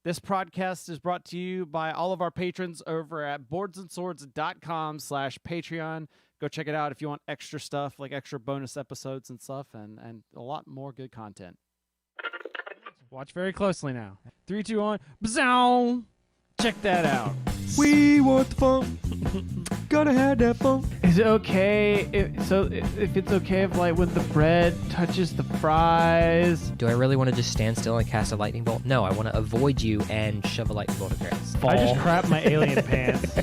This podcast is brought to you by all of our patrons over at boardsandswords.com/Patreon. Go check it out if you want extra stuff, like extra bonus episodes and stuff, and a lot more good content. Watch very closely now. 3, 2, 1. Bzow! Check that out. We want the funk. Gotta have that funk. Is it okay if it's okay if like when the bread touches the fries? Do I really want to just stand still and cast a lightning bolt? No, I want to avoid you and shove a lightning bolt across. I just crapped my alien pants.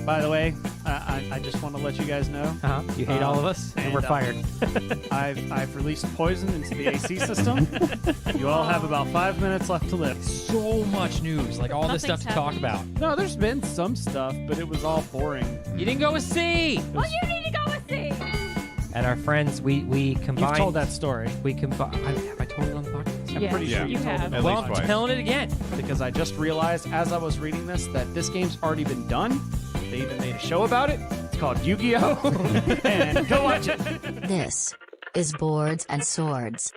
By the way, I just want to let you guys know. You hate all of us, and we're fired. I've released poison into the AC system. You all have about 5 minutes left to live. So much news, like all this stuff to talk about. No, there's been some stuff, but it was all boring. You didn't go with C. Well, you need to go with C. And our friends, we combined. You've told that story. We combined. Have I told it on the podcast? I'm pretty sure you have. At Well, least I'm twice. telling it again. Because I just realized as I was reading this that this game's already been done. They even made a show about it. It's called Yu-Gi-Oh! And go watch it. This is Boards and Swords.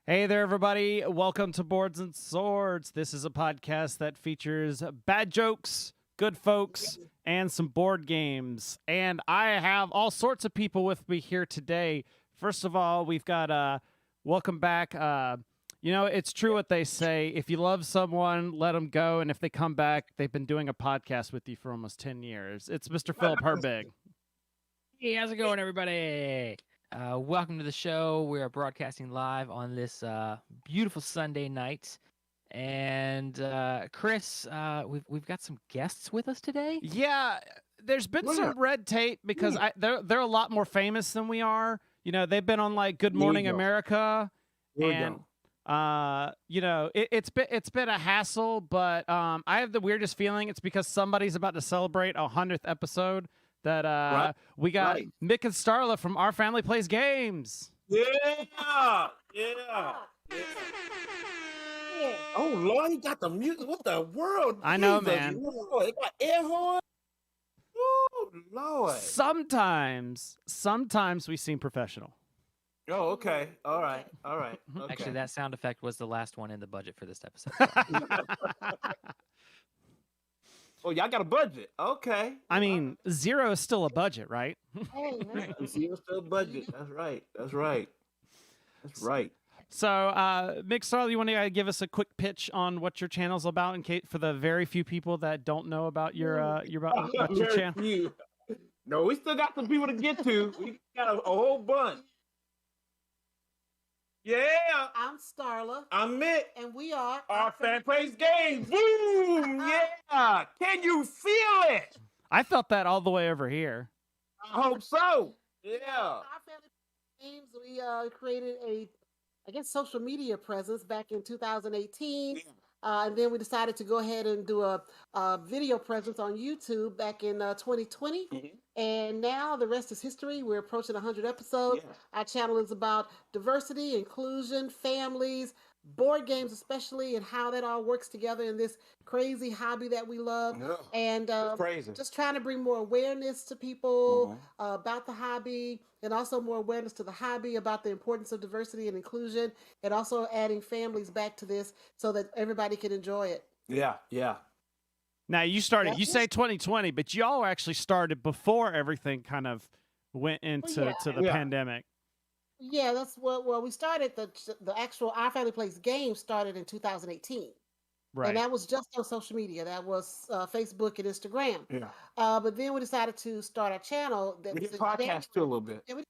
Hey there, everybody. Welcome to Boards and Swords. This is a podcast that features bad jokes, good folks, and some board games. And I have all sorts of people with me here today. First of all, we've got welcome back. You know, it's true what they say. If you love someone, let them go. And if they come back, they've been doing a podcast with you for almost 10 years. It's Mr. Philip Herbig. Hey, how's it going, everybody? Welcome to the show. We are broadcasting live on this beautiful Sunday night. And Chris, we've got some guests with us today. Yeah, there's been some red tape because they're a lot more famous than we are. You know, they've been on like Good Morning America, and you know, it's been a hassle. But I have the weirdest feeling it's because somebody's about to celebrate 100th episode. That we got Mick and Starla from Our Family Plays Games. Yeah. Oh Lord, he got the music. What the world? I know, Jesus, man. Lord, it got air horn. Oh Lord. Sometimes we seem professional. Oh, okay. All right. Okay. Actually, that sound effect was the last one in the budget for this episode. Oh, y'all got a budget. Okay. I mean, 0 is still a budget, right? Zero still budget. That's right. So, Mick, Starla, you want to give us a quick pitch on what your channel's about, in case for the very few people that don't know about your channel? Few. No, we still got some people to get to. We got a whole bunch. Yeah. I'm Starla. I'm Mick. And we are Our Fan Plays Games. Boom! Yeah. Can you feel it? I felt that all the way over here. I hope so. Yeah. Our Family Games. We created a, social media presence back in 2018. And then we decided to go ahead and do a video presence on YouTube back in 2020. And now the rest is history. We're approaching 100 episodes. Our channel is about diversity, inclusion, families, board games especially, and how that all works together in this crazy hobby that we love. And crazy. Just trying to bring more awareness to people about the hobby, and also more awareness to the hobby about the importance of diversity and inclusion, and also adding families back to this so that everybody can enjoy it. Yeah. Now, you started, you say 2020, but y'all actually started before everything kind of went into the pandemic. Yeah, that's well, we started the actual Our Family Plays Games started in 2018. Right. And that was just on social media. That was Facebook and Instagram. Yeah. But then we decided to start our channel. We did podcast too a little bit. Yeah, we did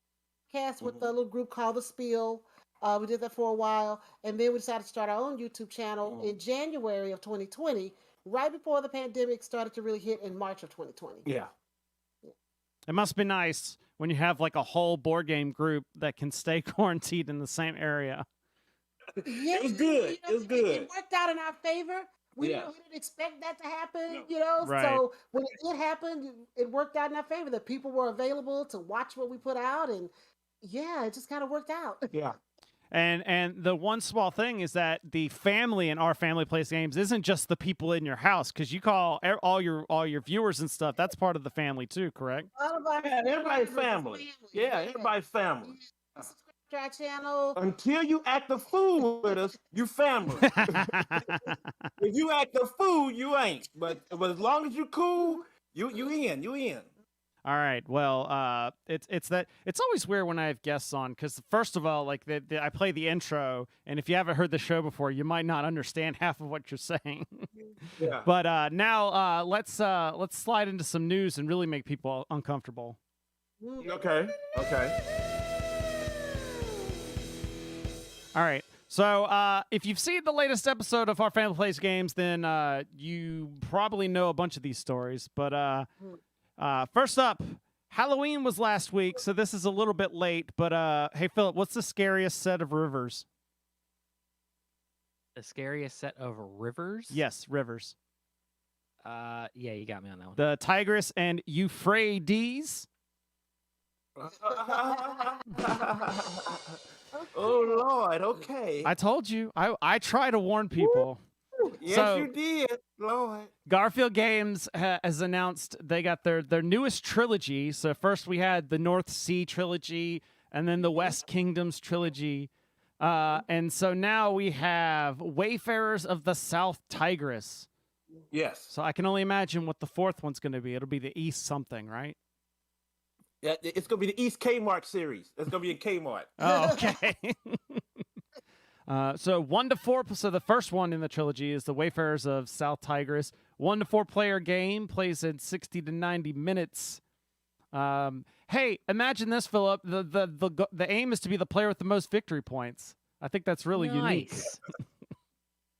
podcast with a little group called The Spiel. We did that for a while. And then we decided to start our own YouTube channel in January of 2020, right before the pandemic started to really hit in March of 2020. Yeah. It must be nice when you have like a whole board game group that can stay quarantined in the same area. Yeah, It was good. It was good. It worked out in our favor. We didn't expect that to happen, you know. Right. So when it did happen, it worked out in our favor. That people were available to watch what we put out, and it just kind of worked out. Yeah. And the one small thing is that the family in Our Family Plays Games isn't just the people in your house, because you call all your viewers and stuff. That's part of the family too, correct? All of our Everybody's family. Yeah, everybody's family. Subscribe to our channel. Until you act a fool with us, you family. If you act a fool, you ain't. But as long as you cool, you in. All right. Well, it's always weird when I have guests on because first of all, like I play the intro, and if you haven't heard the show before, you might not understand half of what you're saying. Yeah. But now let's slide into some news and really make people uncomfortable. Okay. All right. So if you've seen the latest episode of Our Family Plays Games, then you probably know a bunch of these stories. But first up, Halloween was last week, so this is a little bit late. But hey, Philip, what's the scariest set of rivers? The scariest set of rivers? Yes, rivers. Yeah, you got me on that one. The Tigris and Euphrates. Oh Lord. Okay. I told you. I try to warn people. Yes, so- you did, Lord. Garphill Games has announced they got their newest trilogy. So first we had the North Sea trilogy, and then the West Kingdoms trilogy, and so now we have Wayfarers of the South Tigris. Yes. So I can only imagine what the fourth one's going to be. It'll be the East something, right? Yeah, it's gonna be the East Kmart series. It's gonna be in Kmart. Oh, okay. So 1 to 4. So the first one in the trilogy is the Wayfarers of South Tigris. 1 to 4 player game, plays in 60 to 90 minutes. Hey, imagine this, Philip. The aim is to be the player with the most victory points. I think that's really unique. Nice.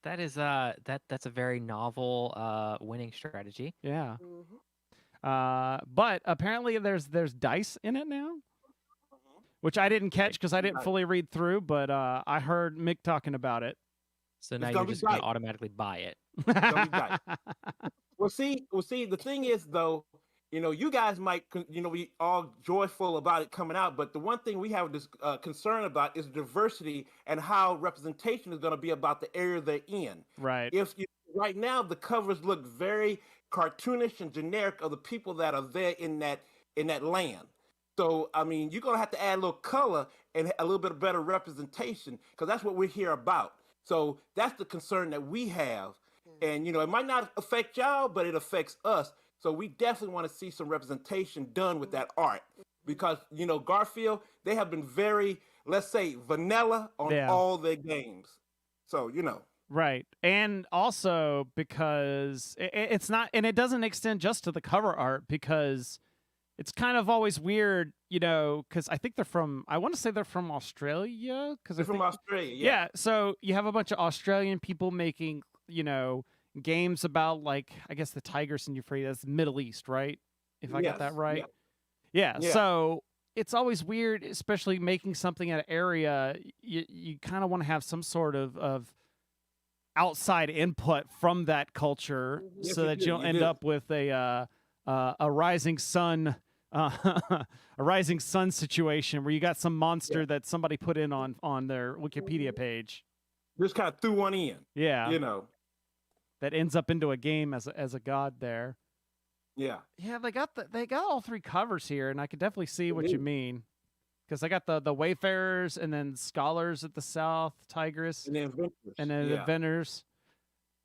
That is that's a very novel winning strategy. Yeah. Mhm. But apparently there's dice in it now, which I didn't catch because I didn't fully read through. But I heard Mick talking about it. So now It's you're gonna be just going to dice. automatically buy it. gonna be dice. Well, see. The thing is, though, you guys might, be all joyful about it coming out, but the one thing we have this concern about is diversity and how representation is going to be about the area they're in. Right. Right now the covers look very cartoonish and generic of the people that are there in that land. So I mean, you're gonna have to add a little color and a little bit of better representation because that's what we're here about. So that's the concern that we have, and it might not affect y'all, but it affects us. So we definitely want to see some representation done with that art because Garfield, they have been very, let's say, vanilla on Yeah. all their games. So Right. And also because it's not, and it doesn't extend just to the cover art because it's kind of always weird, because I think I want to say they're from Australia. they're from Australia. Yeah. So you have a bunch of Australian people making, games about like, I guess the Tigris and Euphrates, Middle East, right? If I got that Yes, right. Yeah. Yeah. So it's always weird, especially making something at an area. You kind of want to have some sort of outside input from that culture, Yes, so you that do, you don't you end do. up with a rising sun, a rising sun situation where you got some monster that somebody put in on their Wikipedia page. Just kind of threw one in. Yeah, that ends up into a game as a god there. Yeah. Yeah, they got all three covers here, and I can definitely see what do. you mean. Because I got the Wayfarers and then Scholars at the South Tigris. And then Adventures. And then yeah. Inventors.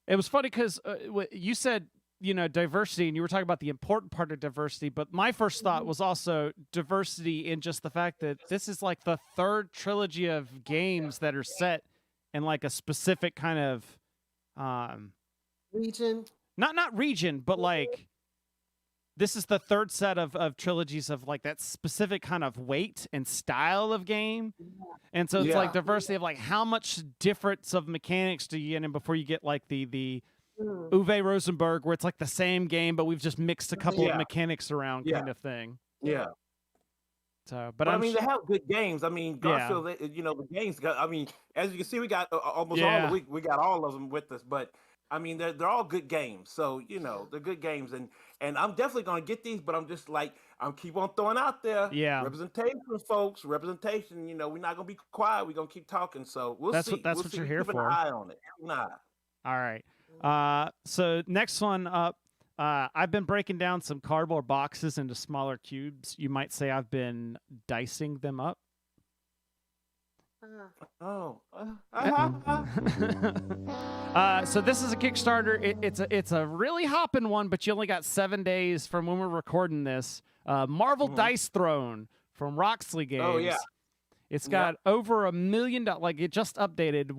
It was funny because you said, diversity, and you were talking about the important part of diversity, but my first thought was also diversity in just the fact that this is like the third trilogy of games that are set in like a specific kind of Region. not region, but like this is the third set of trilogies of like that specific kind of weight and style of game. And so it's like Yeah. diversity of like how much difference of mechanics do you get in before you get like the Uwe Rosenberg where it's like the same game, but we've just mixed a couple of Yeah. mechanics around Yeah. kind of thing. Yeah. So, But but I I'm mean, they have good games. I mean, Yeah. Garfield, the games got, I mean, as you can see, we got almost Yeah. all we got all of them with us, but I mean, they're all good games. So, they're good games. And I'm definitely going to get these, but I'm just like, I'm keep on throwing out there. Yeah. Representation, folks. Representation. We're not going to be quiet. We're going to keep talking. So we'll That's see. what- that's We'll what see. you're We here keep for. an eye on it. Nah. all right. So next one up, I've been breaking down some cardboard boxes into smaller cubes. You might say I've been dicing them up. Oh. So this is a Kickstarter. It's a really hopping one, but you only got 7 days from when we're recording this. Marvel Dice Throne from Roxley Games. Oh, yeah. It's got over $1 million. Like it just updated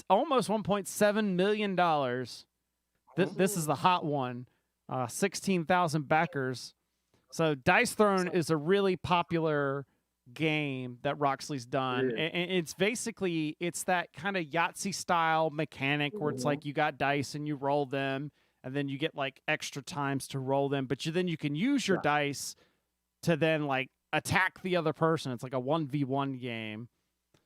almost $1.7 million. This is the hot one. 16,000 backers. So Dice Throne is a really popular game that Roxley's done, and it's basically that kind of Yahtzee style mechanic where it's like you got dice and you roll them, and then you get like extra times to roll them, but then you can use your dice to then like attack the other person. It's like a 1v1 game.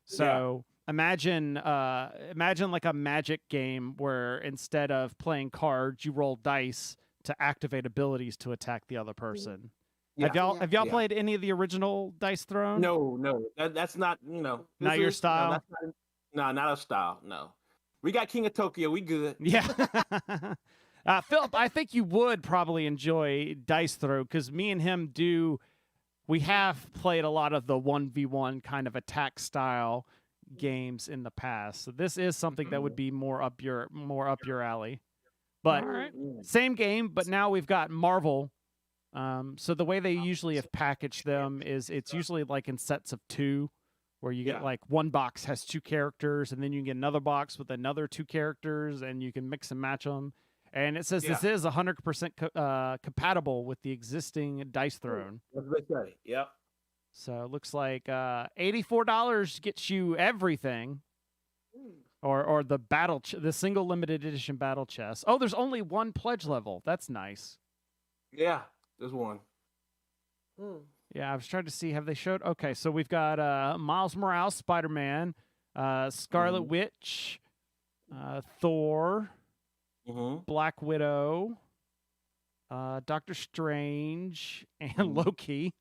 So imagine like a Magic game where instead of playing cards, you roll dice to activate abilities to attack the other person. Yeah. Have y'all played any of the original Dice Throne? No, that's not Not your style. Not our style. No, we got King of Tokyo. We good. Yeah. Philip, I think you would probably enjoy Dice Throne because me and him we have played a lot of the 1v1 kind of attack style games in the past. So this is something that would be more up your alley. But same game, but now we've got Marvel. So the way they usually have packaged them is it's usually like in sets of 2, where you get like one box has 2 characters, and then you can get another box with another 2 characters, and you can mix and match them. And it says this is 100% compatible with the existing Dice Throne. That's what they say. Yep. So it looks like $84 gets you everything, or the the single limited edition battle chest. Oh, there's only 1 pledge level. That's nice. Yeah. There's one. Yeah, I was trying to see. Have they showed? Okay, so we've got Miles Morales, Spider-Man, Scarlet Witch, Thor, Black Widow, Doctor Strange, and Loki,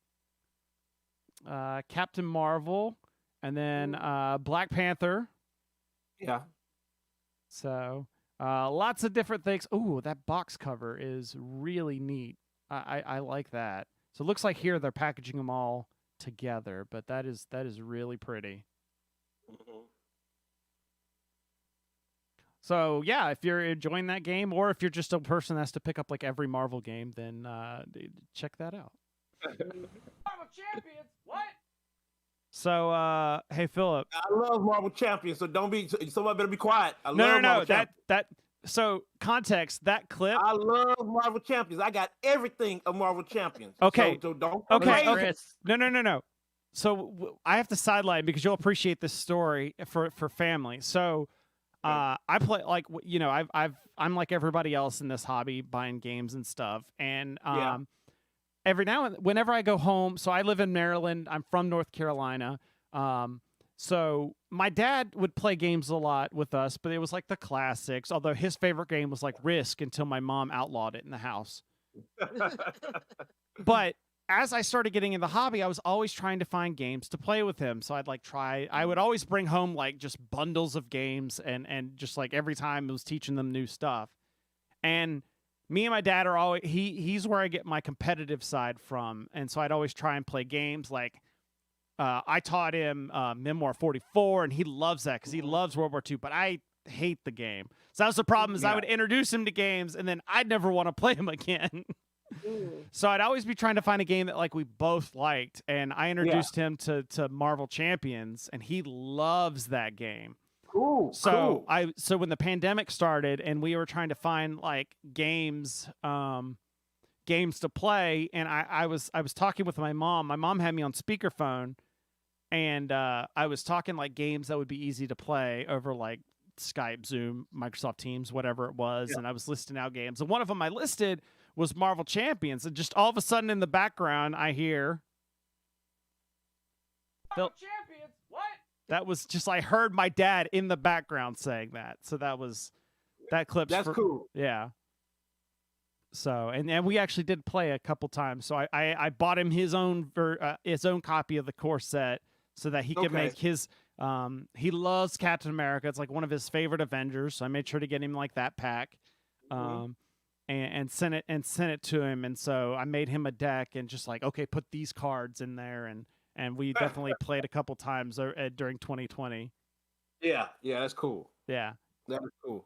Captain Marvel, and then Black Panther. Yeah. So lots of different things. Ooh, that box cover is really neat. I like that. So it looks like here they're packaging them all together, but that is really pretty. So yeah, if you're enjoying that game, or if you're just a person that has to pick up like every Marvel game, then check that out. Marvel Champions, what? So hey Philip, I love Marvel Champions, so somebody better be quiet. No. So context, that clip. I love Marvel Champions. I got everything of Marvel Champions. Okay. So don't. Okay. No. So I have to sideline because you'll appreciate this story for family. So I play like I'm like everybody else in this hobby, buying games and stuff. And every now and whenever I go home, so I live in Maryland. I'm from North Carolina. So my dad would play games a lot with us, but it was like the classics, although his favorite game was like Risk until my mom outlawed it in the house. But as I started getting in the hobby, I was always trying to find games to play with him. So I would always bring home like just bundles of games and just like every time it was teaching them new stuff. And me and my dad are always, he's where I get my competitive side from. And so I'd always try and play games like, I taught him Memoir 44, and he loves that because he loves World War II, but I hate the game. So that was the problem is I would introduce him to games, and then I'd never want to play him again. So I'd always be trying to find a game that like we both liked, and I introduced him to Marvel Champions, and he loves that game. Cool. So when the pandemic started, and we were trying to find like games to play, and I was talking with my mom. My mom had me on speakerphone, and I was talking like games that would be easy to play over like Skype, Zoom, Microsoft Teams, whatever it was, and I was listing out games. And one of them I listed was Marvel Champions, and just all of a sudden in the background I hear Marvel Champions. What? That was just I heard my dad in the background saying that. So that clip's That's cool. Yeah. So and we actually did play a couple times. So I bought him his own copy of the core set so that he could make his. He loves Captain America. It's like one of his favorite Avengers. So I made sure to get him like that pack, and sent it to him. And so I made him a deck and just like, okay, put these cards in there and and we definitely played a couple times during 2020. Yeah, that's cool. Yeah. That is cool.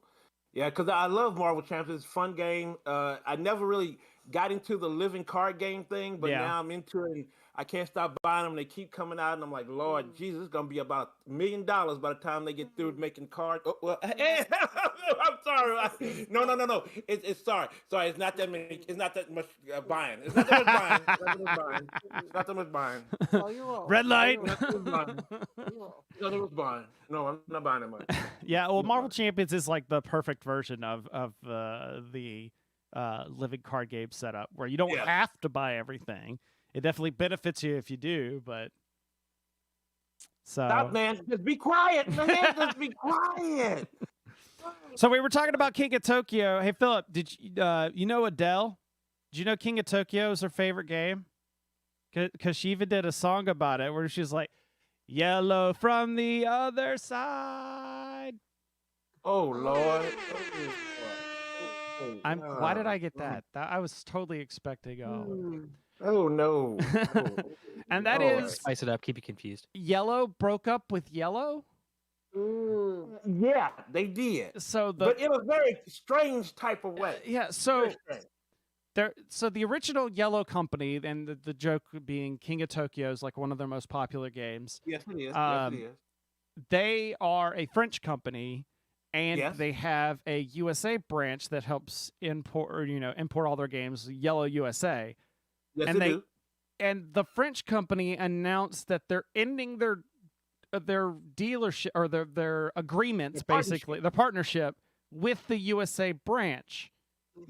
Yeah, because I love Marvel Champions. It's a fun game. I never really got into the living card game thing, but Yeah. now I'm into it. And I can't stop buying them. They keep coming out, and I'm like, Lord Jesus, it's gonna be about $1 million by the time they get through making cards. Oh, well, hey, I'm sorry. No. It's sorry. It's not that many. It's not that much buying. It's not that much buying. It's not that much buying. Oh, you are. Red light. It's not that much buying. It's not that much buying. No, I'm not buying that much. Yeah, well, Marvel Champions is like the perfect version of the living card game setup, where you don't have to buy everything. It definitely benefits you if you do, but Stop, man! Just be quiet, man! Just be quiet. So we were talking about King of Tokyo. Hey, Philip, did you know Adele? Did you know King of Tokyo is her favorite game? Because she even did a song about it where she's like, "Yellow from the other side." Oh Lord! Why did I get that? I was totally expecting. Oh no! And that is Spice it up, keep you confused. Yellow broke up with Yellow. Yeah, they did. So but in a very strange type of way. Yeah. So the original Yellow company, and the joke being King of Tokyo is like one of their most popular games. Yes, it is. Yes, it is. They are a French company, and Yes. they have a USA branch that helps import all their games. Yellow USA. Yes, and they do. And the French company announced that they're ending their dealership or their agreements, basically the partnership with the USA branch.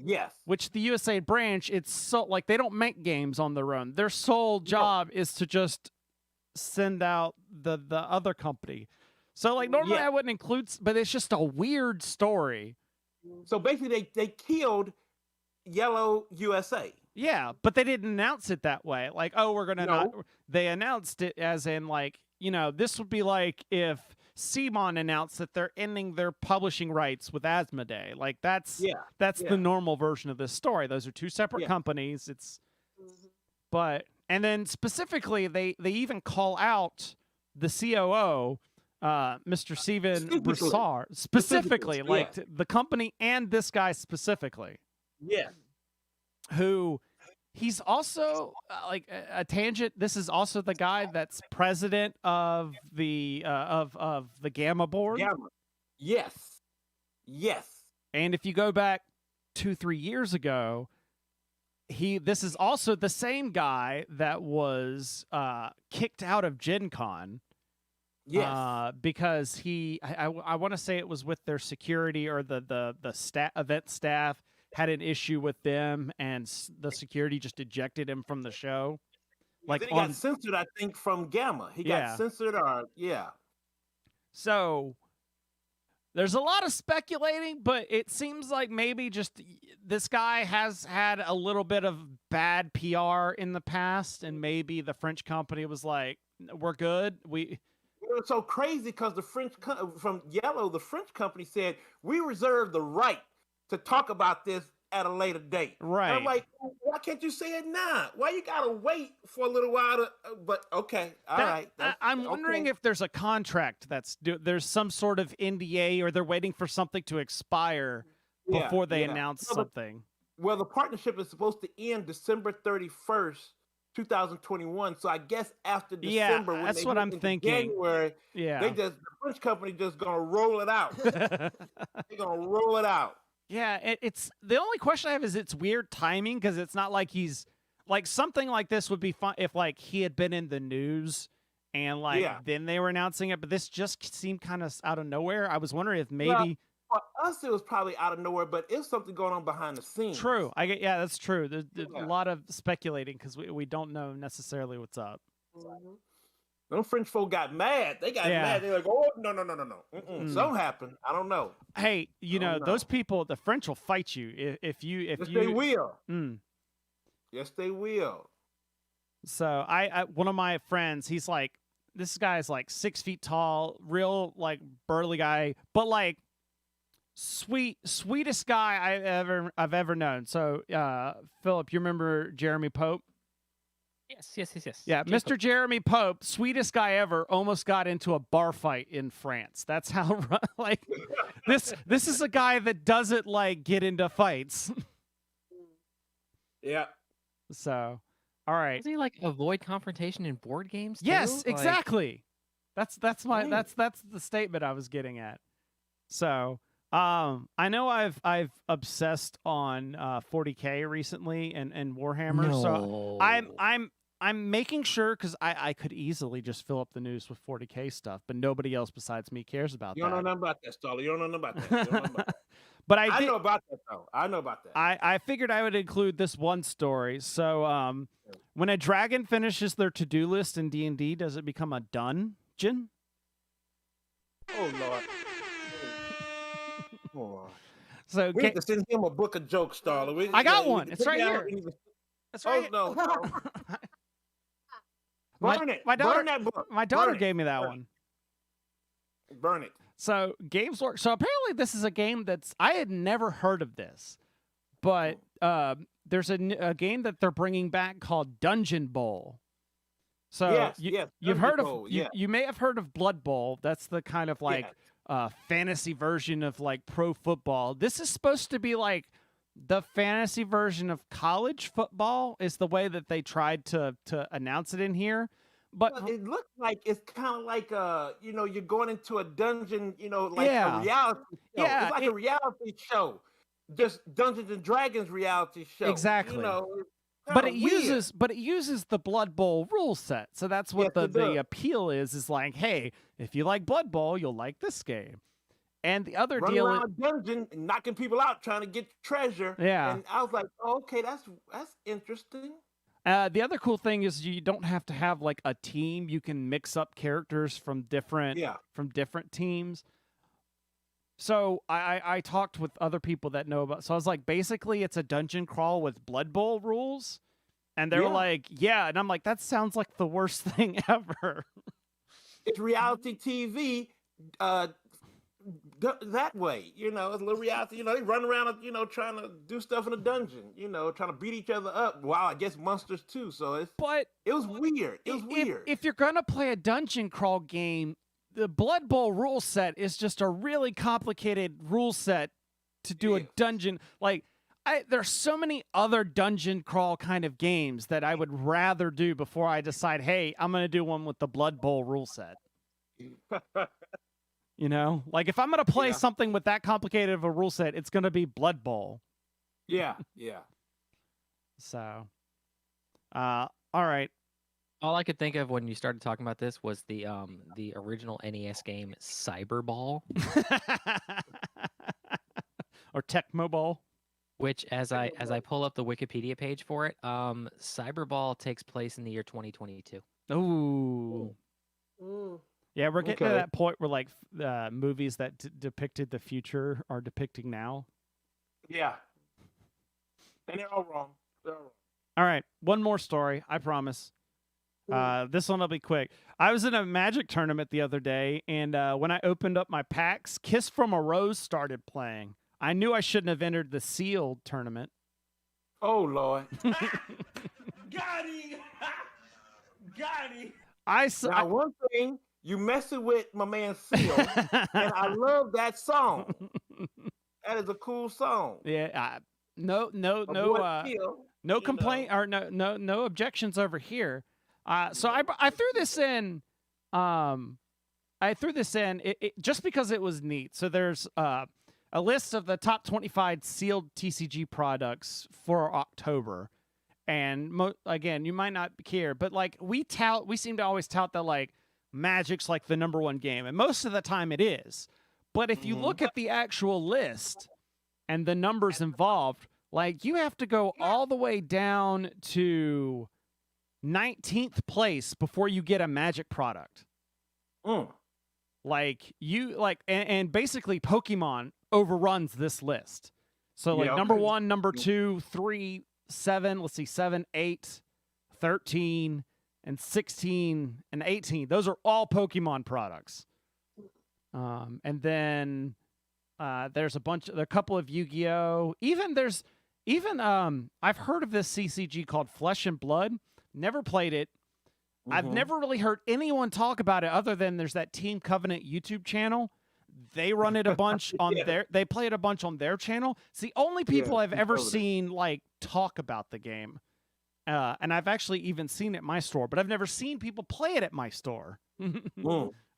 Yes. Which the USA branch, it's so like they don't make games on their own. Their sole job is to just send out the other company. So like normally I wouldn't include, but it's just a weird story. So basically they killed Yellow USA. Yeah, but they didn't announce it that way. Like, oh, we're gonna not. They announced it as in like, this would be like if Simon announced that they're ending their publishing rights with Asmodee. Like that's the normal version of this story. Those are two separate companies. It's and then specifically they even call out the COO, Mr. Steven Broussard, specifically, like the company and this guy specifically. Yeah. Who he's also like a tangent. This is also the guy that's president of the Gamma board. Gamma. Yes. And if you go back 2-3 years ago, this is also the same guy that was kicked out of Gen Con. Yes. Because I want to say it was with their security or the event staff had an issue with them, and the security just ejected him from the show. Like he got censored, I think, from Gamma. He got censored, So there's a lot of speculating, but it seems like maybe just this guy has had a little bit of bad PR in the past, and maybe the French company was like, "We're good." It was so crazy because the French from Yellow, the French company said, "We reserve the right to talk about this at a later date." Right. And I'm like, why can't you say it now? Why you gotta wait for a little while to? But okay, all right. I'm wondering if there's a contract there's some sort of NDA, or they're waiting for something to expire before they announce something. Well, the partnership is supposed to end December 31st, 2021. So I guess after December, when that's they what I'm thinking. January, the French company just gonna roll it out. They're gonna roll it out. Yeah, it's the only question I have is it's weird timing, because it's not like he's like something like this would be fun if like he had been in the news and like then they were announcing it, but this just seemed kind of out of nowhere. I was wondering if maybe for us it was probably out of nowhere, but it's something going on behind the scenes. True, that's true. There's a lot of speculating because we don't know necessarily what's up. Them French folk got mad. They got mad. They're like, "Oh no! Something happened. I don't know." Hey, those people, the French will fight you if you. They will. Yes, they will. So I one of my friends, he's like, this guy's like 6 feet tall, real like burly guy, but like sweetest guy I've ever known. So Philip, you remember Jeremy Pope? Yes. Yeah, Jacob. Mr. Jeremy Pope, sweetest guy ever, almost got into a bar fight in France. That's how like this is a guy that doesn't like get into fights. Yeah. So, all right. Doesn't he like avoid confrontation in board games too? Yes, Like, exactly. That's my Ooh. that's the statement I was getting at. So, I know I've obsessed on 40K recently and Warhammer. So I'm making sure, because I could easily just fill up the news with 40K stuff, but nobody else besides me cares about You don't know that. nothing about that, Starla. You don't know nothing about that. You don't know nothing about that. But I did, know about that, though. I know about that. I figured I would include this one story. So when a dragon finishes their to-do list in D&D, does it become a dungeon? Oh, Lord. Oh, Lord. So We need to send him a book of jokes, Starla. I got one. It's right here. That's Oh, right. no. Burn it. My daughter, Burn that book. My daughter Burn it. gave me that Burn one. Burn it. So Games Work. So apparently this is a game I had never heard of this, but there's a game that they're bringing back called Dungeon Bowl. So Yes, you've Dungeon heard Bowl, of you may have heard of Blood Bowl. That's the kind of like fantasy version of like pro football. This is supposed to be like the fantasy version of college football, is the way that they tried to announce it in here. But Well, it looks like it's kind of like you're going into a dungeon, like Yeah. a reality show. Yeah, It's like a reality show, just Dungeons and Dragons reality show. Exactly. It's but kinda it uses the Blood Bowl rule set. So that's what Yes, it the does. appeal is like, hey, if you like Blood Bowl, you'll like this game. And the other running deal around a dungeon and knocking people out trying to get treasure. Yeah. And I was like, oh, okay, that's interesting. The other cool thing is you don't have to have like a team. You can mix up characters from different teams. So I talked with other people that know about. So I was like, basically, it's a dungeon crawl with Blood Bowl rules, and they were Yeah. like, yeah, and I'm like, that sounds like the worst thing ever. It's reality TV. That way, it's a little reality. They run around, trying to do stuff in a dungeon. Trying to beat each other up. Wow, I guess monsters too. So it was weird. It was weird. If you're gonna play a dungeon crawl game, the Blood Bowl rule set is just a really complicated rule set to do a dungeon. Like, there's so many other dungeon crawl kind of games that I would rather do before I decide, hey, I'm gonna do one with the Blood Bowl rule set. Like if I'm gonna play something with that complicated of a rule set, it's gonna be Blood Bowl. Yeah. So, all right. all I could think of when you started talking about this was the original NES game Cyberball, or Tecmo Bowl. which as I pull up the Wikipedia page for it, Cyberball takes place in the year 2022. Ooh. Mm. Yeah, we're getting to Okay. that point where like movies that depicted the future are depicting now. Yeah. And they're all wrong. They're all wrong. All right, one more story, I promise. This one will be quick. I was in a Magic tournament the other day, and when I opened up my packs, Kiss from a Rose started playing. I knew I shouldn't have entered the sealed tournament. Oh, Lord. Got him. Got him. Now, one thing, you messing with my man Seal, and I love that song. That is a cool song. Yeah, no complaint or no objections over here. So I threw this in. I threw this in just because it was neat. So there's a list of the top 25 sealed TCG products for October, and again, you might not care, but like we seem to always tout that like Magic's like the #1 game, and most of the time it is. But if you look at the actual list and the numbers involved, like you have to go all the way down to 19th place before you get a Magic product. Like and basically Pokemon overruns this list. So like number 1, number 2, 3, 7, let's see, 7, 8, 13, and 16 and 18. Those are all Pokemon products. And then there's a couple of Yu-Gi-Oh. I've heard of this CCG called Flesh and Blood. Never played it. I've Mhm. never really heard anyone talk about it other than there's that Team Covenant YouTube channel. They run it a bunch on Yeah. they play it a bunch on their channel. It's the only people Yeah, I've Team ever Covenant. seen like talk about the game. And I've actually even seen it at my store, but I've never seen people play it at my store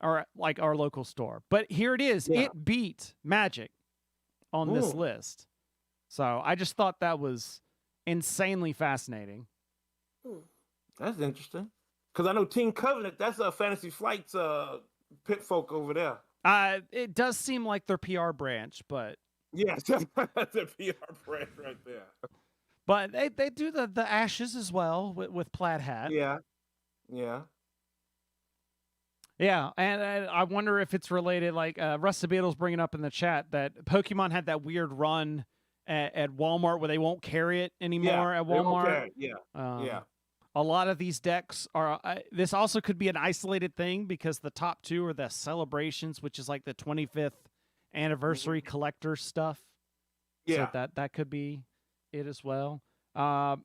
or like our local store. But here it is. Yeah. It beat Magic on this list. So I just thought that was insanely fascinating. That's interesting. Because I know Team Covenant, that's Fantasy Flight's pit folk over there. It does seem like their PR branch, but Yes, that's a PR brand right there. but they do the ashes as well with Plaid Hat. Yeah. Yeah. Yeah, and I wonder if it's related. Like Rusty Beetle's bringing up in the chat that Pokemon had that weird run at Walmart where they won't carry it anymore at they won't Walmart. care. Yeah. Yeah. A lot of these decks are. This also could be an isolated thing because the top two are the celebrations, which is like the 25th anniversary collector stuff. Yeah. So that could be it as well.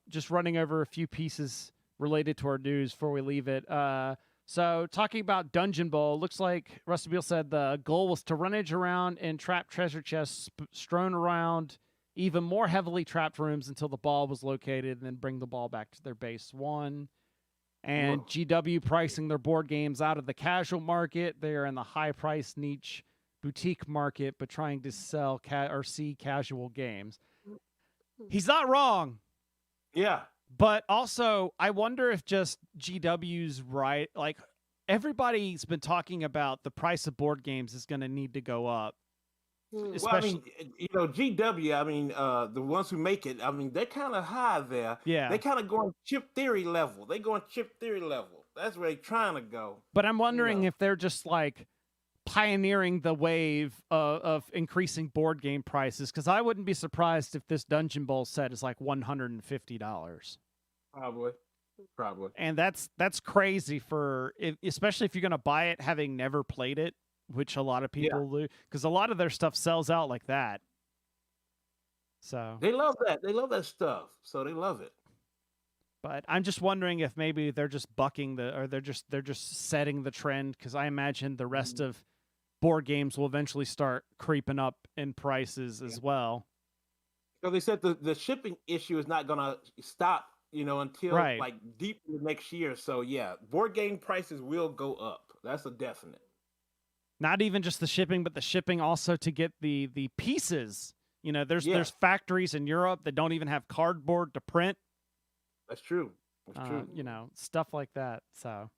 Just running over a few pieces related to our news before we leave it. So talking about Dungeon Bowl, looks like Rusty Beal said the goal was to rummage around and trap treasure chests strewn around even more heavily trapped rooms until the ball was located and then bring the ball back to their base one. And GW pricing their board games out of the casual market. They're in the high price niche boutique market, but trying to sell or see casual games. He's not wrong. Yeah. But also, I wonder if just GW's right. Like, everybody's been talking about the price of board games is going to need to go up. Especially, well, I mean, GW, I mean, the ones who make it, I mean, they're kind of high there. Yeah. They kind of going chip theory level. They going chip theory level. That's where they're trying to go. But I'm wondering if they're just like pioneering the wave of increasing board game prices, because I wouldn't be surprised if this Dungeon Bowl set is like $150. Probably. And that's crazy especially if you're going to buy it having never played it, which a lot of people do, because a lot of their stuff sells out like that. So they love that. They love that stuff. So they love it. But I'm just wondering if maybe they're just bucking they're just setting the trend, because I imagine the rest of board games will eventually start creeping up in prices as well. So they said the shipping issue is not going to stop, until like deep into next year. So yeah, board game prices will go up. That's a definite. Not even just the shipping, but the shipping also to get the pieces. There's factories in Europe that don't even have cardboard to print. That's true. That's true. Stuff like that. So,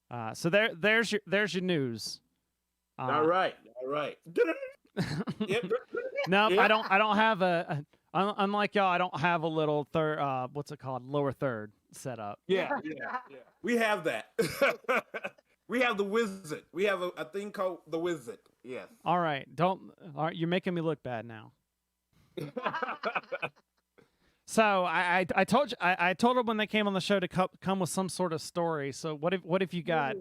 there's your news. All right. Yep. No, I don't have unlike y'all. I don't have a little third. What's it called? Lower third set up. Yeah. We have that. We have the wizard. We have a thing called the wizard. Yes. All right. All right. You're making me look bad now. So I told you I told them when they came on the show to come with some sort of story. So what if you got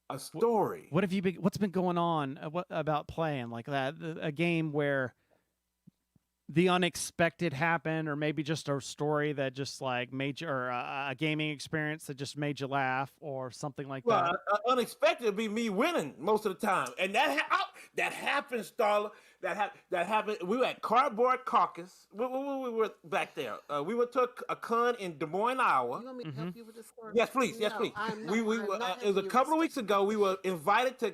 a story? What's been going on about playing like that? A game where the unexpected happened, or maybe just a story that just like made you, or a gaming experience that just made you laugh, or something like that. Unexpected would be me winning most of the time, and that happened, Starla. That happened. We were at Cardboard Caucus. We were back there. We went to a con in Des Moines, Iowa. You want me to help you with this story? Yes, please. Yes, please. We were. It was a couple of weeks ago. We were invited to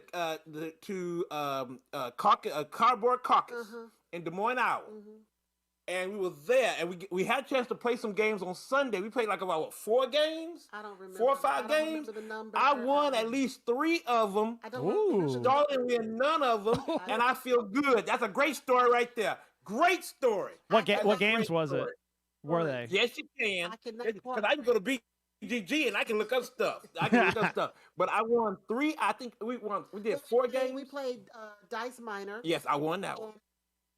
Cardboard Caucus in Des Moines, Iowa. And we were there, and we had a chance to play some games on Sunday. We played like about 4 games? I don't remember. 4 or 5 games? I won at least 3 of them. I don't remember. Starla didn't win none of them, and I feel good. That's a great story right there. Great story. What games was it? Were they? Yes, you can. Because I can go to BGG and I can look up stuff. But I won 3. I think we did 4 games. We played Dice Miner. Yes, I won that one.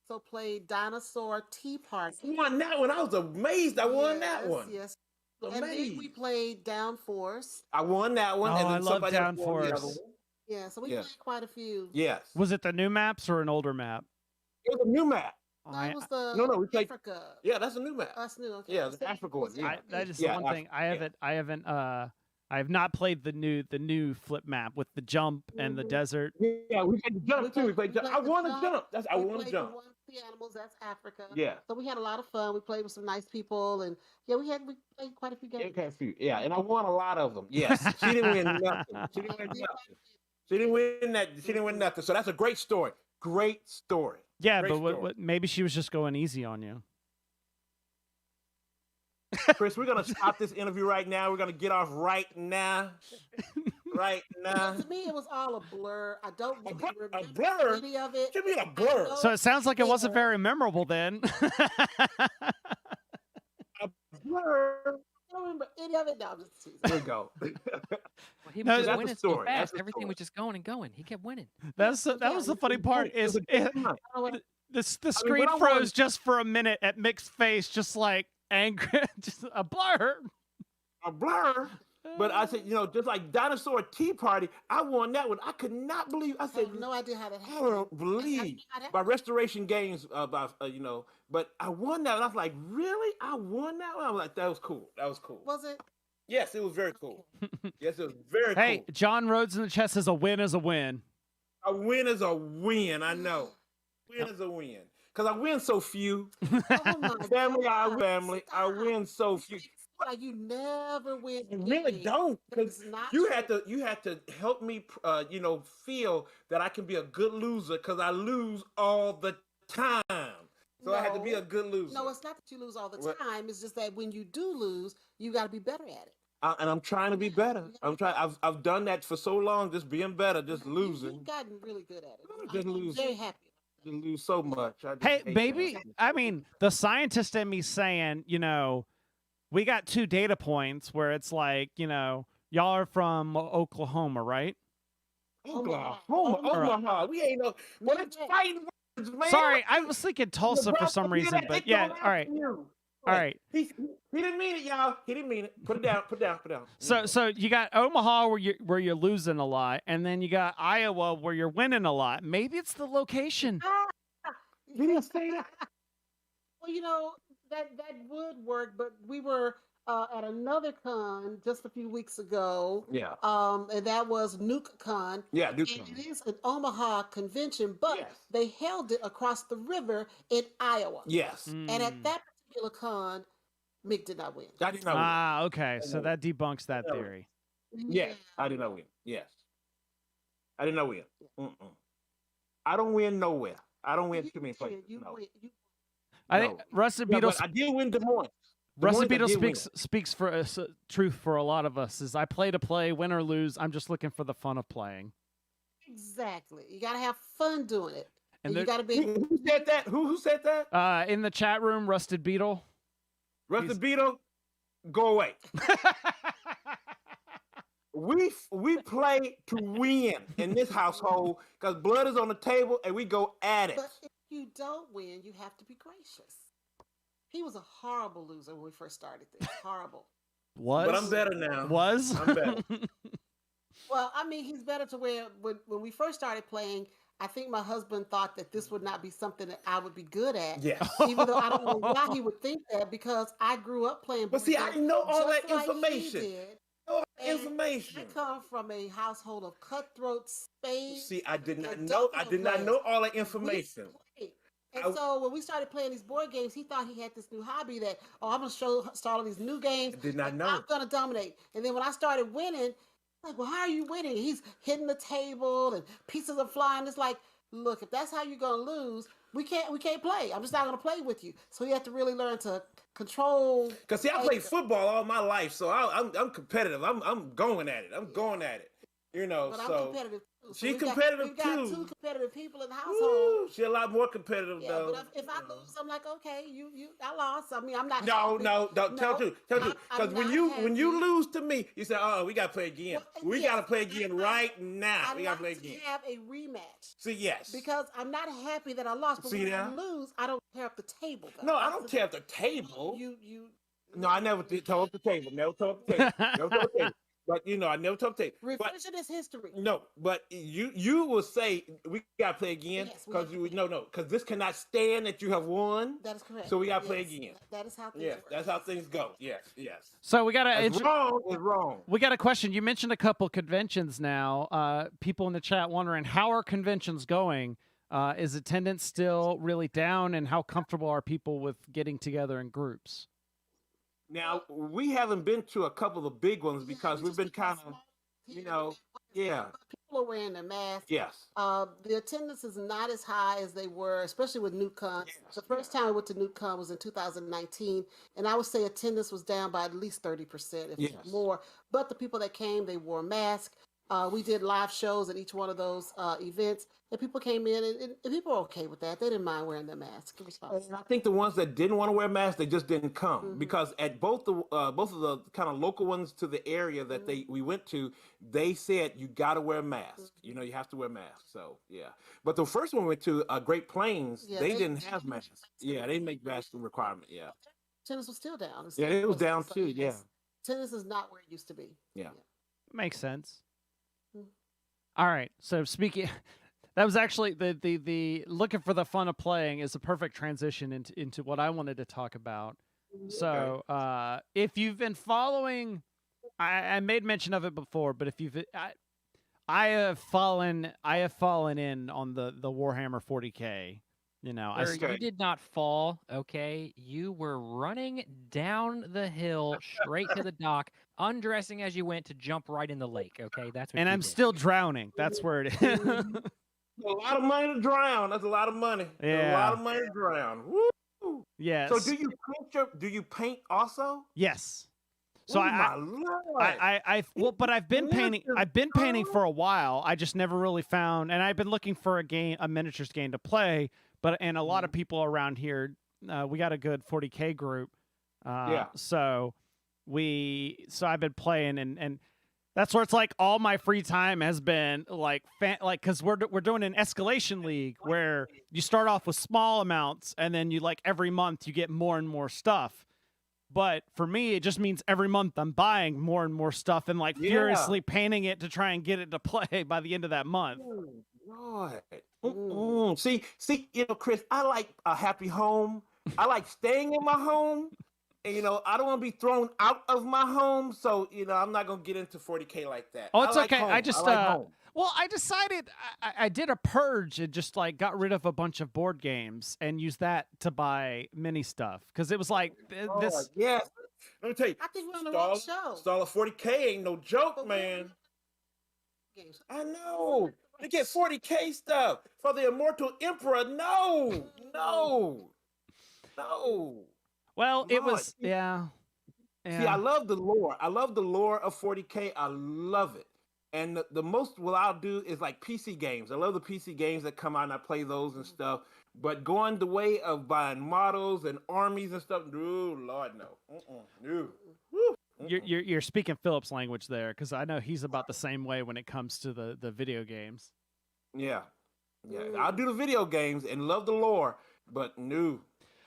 So played Dinosaur Tea Party. I won that one. I was amazed. I won that one. Yes. And then we played Downforce. I won that one. Oh, and then I love Downforce. Yeah, so we played quite a few. Yes. Was it the new maps or an older map? It was a new map. That was the No, we played. Africa. Yeah, that's a new map. Us new. Okay. Yeah, So the Africa one. Yeah. That is Yeah, the one thing I haven't I have not played the new flip map with the jump and the desert. Yeah, we played the jump too. We played jump. I want to jump. I want to jump. The animals. That's Africa. Yeah. So we had a lot of fun. We played with some nice people, and yeah, we played quite a few games. Okay, a few. Yeah, and I won a lot of them. Yes, she didn't win nothing. She didn't win nothing. She didn't win that. She didn't win nothing. So that's a great story. Great story. Yeah, Great but story. what, maybe she was just going easy on you. Chris, we're gonna stop this interview right now. We're gonna get off right now. Right now. To me, it was all a blur. I don't really remember A blur? any of it. Give me a blur. So it sounds like it wasn't very memorable then. A blur. I don't remember any of it. No, I'm just teasing. There we go. Well, he No, was just that's the winning so story. That's fast. the Everything story. was just going and going. He kept winning. that was the funny part It was is a good time. the screen when I froze won- just for a minute at Mick's face, just like angry, just a blur. A blur. But I said, just like Dinosaur Tea Party, I won that one. I could not believe. I I said, have no idea how that I happened. don't believe. By Restoration Games, but I won that. And I was like, really? I won that one? I was like, that was cool. That was cool. Was it? Yes, it was very cool. Yes, it was very Hey, cool. John Rhodes in the chest says a win is a win. A win is a win. I know. Win is a win. Because I win so few. Oh my Family, God. I win so few. Like you never win. I really anything. don't, because It's not you true. had to help me, feel that I can be a good loser, because I lose all the time. So I had to be No. a good loser. No, it's not that you lose all the What? time. It's just that when you do lose, you got to be better at it. And I'm trying to be better. I'm trying. I've done that for so long, just being better, just losing. You've gotten really good at it. Just I'm losing. very happy. Just lose so much. I just Hey, hate baby, that. I mean, the scientist in me saying, we got 2 data points where it's like, y'all are from Oklahoma, right? Oklahoma, Omaha. Omaha. We ain't no. Well, it's fighting words, man. Sorry, I was thinking Tulsa for some reason, but yeah, all right. All right. He didn't mean it, y'all. He didn't mean it. Put it down. Put it down. Put it down. So you got Omaha where you're losing a lot, and then you got Iowa where you're winning a lot. Maybe it's the location. He didn't say that. Well, that would work, but we were at another con just a few weeks ago. Yeah. And that was Nuke Con. Yeah, And it is an Omaha convention, but Yes. they held it across the river in Iowa. Yes. Mm. And at that particular con, Mick did not win. I did not win. Ah, okay. So that debunks that theory. Yes, I did not win. Yes. I did not win. I don't win nowhere. I don't win too many places. No. I think No. Rusted Yeah, Beetle. but I did win Des Moines. Rusted Beetle I did win. speaks for truth for a lot of us. Is I play to play, win or lose. I'm just looking for the fun of playing. Exactly. You got to have fun doing it. And And you there- got to be. Who said that? Who said that? In the chat room, Rusted Beetle. Rusted Beetle, go away. We play to win in this household because blood is on the table and we go at it. But if you don't win, you have to be gracious. He was a horrible loser when we first started this. Horrible. Was. But I'm better now. Was. I'm better. Well, I mean, he's better to where when we first started playing, I think my husband thought that this would not be something that I would be good at. Yes. Even though I don't know why he would think that, because I grew up playing. But see, I board games know all just that like he information. did. No And information. I come from a household of cutthroat spades. See, I did not and know. I domino did not players. know all that We information. played. And I- so when we started playing these board games, he thought he had this new hobby that, I'm going to start all these new games. I did not and know. I'm going to dominate. And then when I started winning, like, well, how are you winning? He's hitting the table and pieces are flying. It's like, look, if that's how you're going to lose, we can't play. I'm just not going to play with you. So you have to really learn to control. Cause see, I played football all my life, so I'm competitive. I'm going at it. I'm going at it. But I'm So competitive too. So she's we've got- competitive we've got too. 2 competitive people in the household. woo, she's a lot more competitive Yeah, though. but if I lose, I'm like, okay, I lost. I mean, I'm not. No, happy. no, don't tell you. I'm Because when not you happy. lose to me, you say, "Oh, we gotta play again. Well, we yes, gotta play again right now. I We gotta play like to again." have a rematch See, yes. because I'm not happy that I lost. But See when that? I lose, I don't tear up the table. Though. No, I That's don't the tear up the thing. table. You. No, I never did tore up the table. Never tore up the table. Never tore up the table. But I never told tape. But Revisionist history. no, but you will say we gotta play again Yes, we because have to no, because this cannot stand that you have won. That is correct. So we gotta play Yes, again. That is how things Yes, work. that's how things go. Yes. So we got It's wrong. It's wrong. we got a question. You mentioned a couple conventions now. People in the chat wondering, how are conventions going? Is attendance still really down, and how comfortable are people with getting together in groups? Now we haven't been to a couple of the big ones Yeah, because we we've just been did kind small of, here and yeah, People are wearing their masks. yes. The attendance is not as high as they were, especially with NewCon. Yes, The first time I went to NewCon was in 2019, and I would say attendance was down by at least 30%, if Yes. not more. But the people that came, they wore masks. We did live shows at each one of those events, and people came in, and people were okay with that. They didn't mind wearing their mask. It was fine. And I think the ones that didn't want to wear masks, they just didn't come Mhm. because at both of the kind of local ones to the area that we went to, they said you got to wear a mask. You have to wear masks. So yeah, but the first one we went to Great Plains, Yeah, they they- didn't have masks. Yeah, they didn't make mask requirement. Yeah, Attendance was still down. It's yeah, still it was close to down the too. same. Yeah, Yes. Attendance is not where it used to be. Yeah. Makes sense. Mm. All right. So speaking, that was actually the looking for the fun of playing is a perfect transition into what I wanted to talk about. So if you've been following, I made mention of it before, but if you've I have fallen in on the Warhammer 40K. Sir, you did not fall, okay? You were running down the hill straight to the dock, undressing as you went to jump right in the lake, okay? That's what and you I'm did. still drowning. That's where it is. a lot of money to drown. That's a lot of money. A lot of money to drown. Woo! Yes. So do you paint also? Yes. So my Lord. well, but I've been painting. I've been painting for a while. I just never really found, and I've been looking for a miniatures game to play. And a lot of people around here, we got a good 40K group. So I've been playing, and that's where it's like all my free time has been like because we're doing an escalation league where you start off with small amounts, and then you every month you get more and more stuff. But for me, it just means every month I'm buying more and more stuff and furiously painting it to try and get it to play by the end of that month. Lord. See, Chris, I like a happy home. I like staying in my home. And, I don't want to be thrown out of my home. So, I'm not going to get into 40K like that. Oh, it's okay. Home. I just, like home. Well, I decided I did a purge and just got rid of a bunch of board games and used that to buy mini stuff because it was this. Yes, let me tell you. I think we're on the wrong show. Starla 40K ain't no joke, man. I know. They get 40K stuff for the Immortal Emperor. No. Well, it was yeah. See, I love the lore. I love the lore of 40K. I love it. And the most what I'll do is PC games. I love the PC games that come out and I play those and stuff. But going the way of buying models and armies and stuff, no, Lord, no. No. You're speaking Philip's language there because I know he's about the same way when it comes to the video games. Yeah. I'll do the video games and love the lore, but no.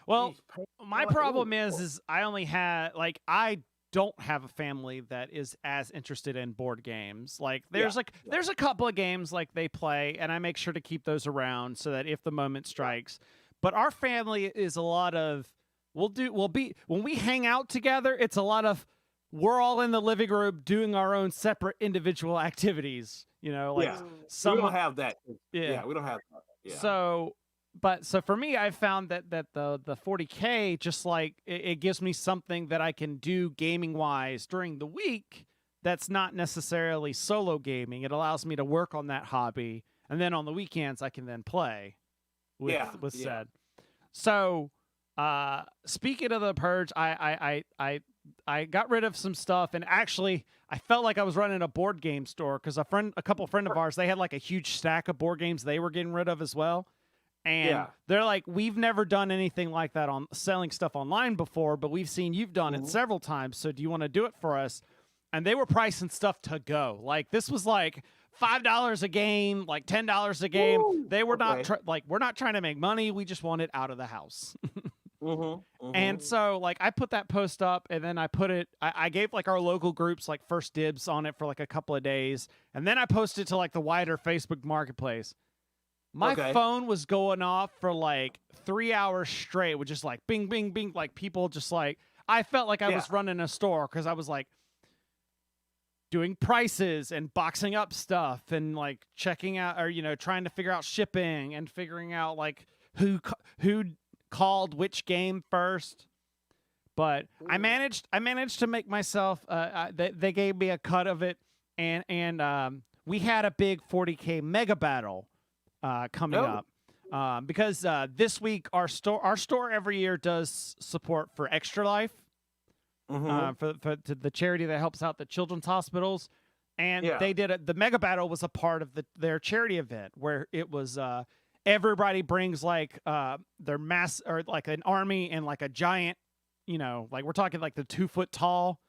Well, my problem is I only had I don't have a family that is as interested in board games. There's a couple of games they play, and I make sure to keep those around so that if the moment strikes. But our family is a lot of when we hang out together, it's a lot of we're all in the living room doing our own separate individual activities. We don't have that. Yeah, we don't have that. Yeah. So for me, I found that the 40K just it gives me something that I can do gaming wise during the week. That's not necessarily solo gaming. It allows me to work on that hobby, and then on the weekends I can then play with said. So speaking of the purge, I got rid of some stuff, and actually I felt like I was running a board game store because a couple friend of ours, they had a huge stack of board games they were getting rid of as well. And they're like, we've never done anything like that on selling stuff online before, but we've seen you've done it several times. So do you want to do it for us? And they were pricing stuff to go. This was $5 a game, $10 a game. They were not we're not trying to make money. We just want it out of the house. And so, like, I put that post up, and then I gave, like, our local groups, like, first dibs on it for, like, a couple of days. And then I posted to, like, the wider Facebook marketplace. My phone was going off for, like, 3 hours straight with just, like, bing, bing, bing. Like, people just, like, I felt like I was running a store because I was, like, doing prices and boxing up stuff and, like, checking out or, you know, trying to figure out shipping and figuring out, like, who called which game first. But I managed to make myself they gave me a cut of it, and we had a big 40K mega battle coming up because this week our store every year does support for Extra Life, for the charity that helps out the children's hospitals, and they did the mega battle was a part of their charity event where it was everybody brings like their mass or like an army and like a giant, you know, like we're talking like the 2 foot tall,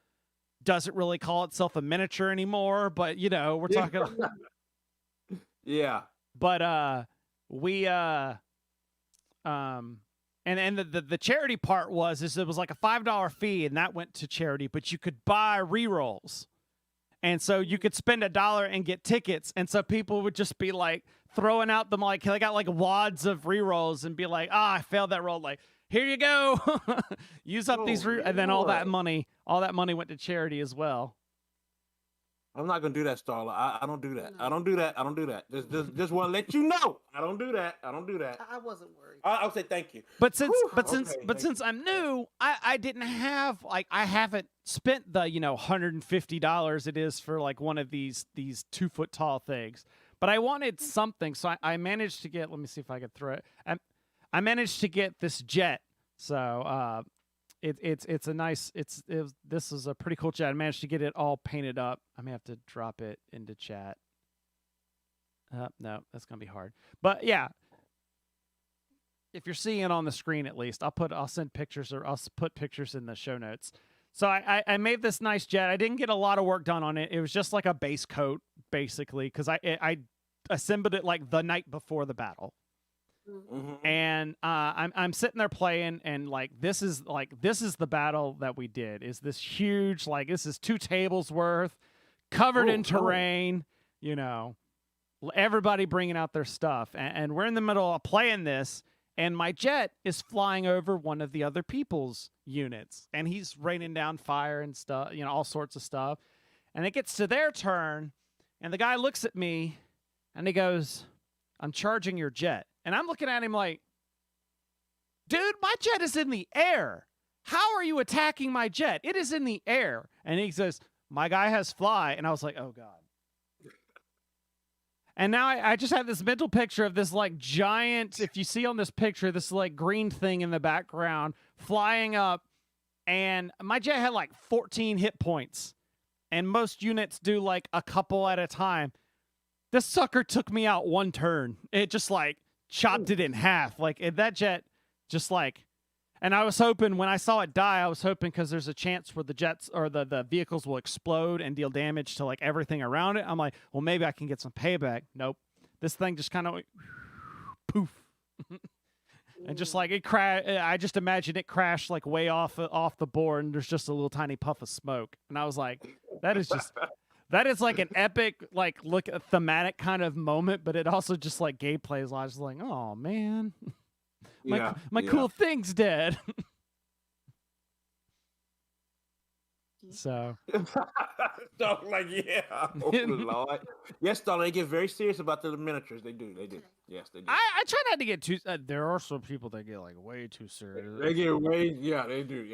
doesn't really call itself a miniature anymore, but you know, we're talking. But we and the charity part is it was like a $5 fee and that went to charity, but you could buy rerolls. And so you could spend $1 and get tickets. And so people would just be like throwing out them, like, they got like wads of rerolls and be like, I failed that roll. Like, here you go. Use up these. And then all that money went to charity as well. I'm not gonna do that, Starla. I don't do that. I don't do that. I don't do that. Just want to let you know. I don't do that. I don't do that. I wasn't worried. I'll say thank you. But since I'm new, I didn't have I haven't spent the $150 it is for like one of these 2 foot tall things. But I wanted something, so I managed to get. Let me see if I could throw it. I managed to get this jet. So it's a nice. This is a pretty cool jet. I managed to get it all painted up. I may have to drop it into chat. No, that's gonna be hard. But yeah, if you're seeing it on the screen, at least I'll send pictures or I'll put pictures in the show notes. So I made this nice jet. I didn't get a lot of work done on it. It was just like a base coat, basically, because I assembled it like the night before the battle. And I'm sitting there playing, and like this is the battle that we did. Is this huge? Like this is 2 tables worth, covered in terrain. You know, everybody bringing out their stuff, and we're in the middle of playing this. And my jet is flying over one of the other people's units, and he's raining down fire and stuff, you know, all sorts of stuff. And it gets to their turn, and the guy looks at me, and he goes, "I'm charging your jet." And I'm looking at him like, "Dude, my jet is in the air. How are you attacking my jet? It is in the air." And he says, "My guy has fly." And I was like, "Oh, God." And now I just have this mental picture of this like giant, if you see on this picture, this like green thing in the background flying up. And my jet had like 14 hit points. And most units do like a couple at a time. This sucker took me out one turn. It just like chopped it in half. Like that jet just like, and I was hoping when I saw it die, I was hoping because there's a chance where the jets or the vehicles will explode and deal damage to like everything around it. I'm like, well, maybe I can get some payback. Nope. This thing just kind of like, poof. And just like it crashed. I just imagine it crashed like way off the board, and there's just a little tiny puff of smoke. And I was like, that is like an epic, like look a thematic kind of moment, but it also just like gameplay is just like, oh man. My cool thing's dead. So like, oh Lord. Yes, Starla, they get very serious about the miniatures. They do. Yes, they do. I try not to get too. There are some people that get like way too serious. They get way. Yeah, they do.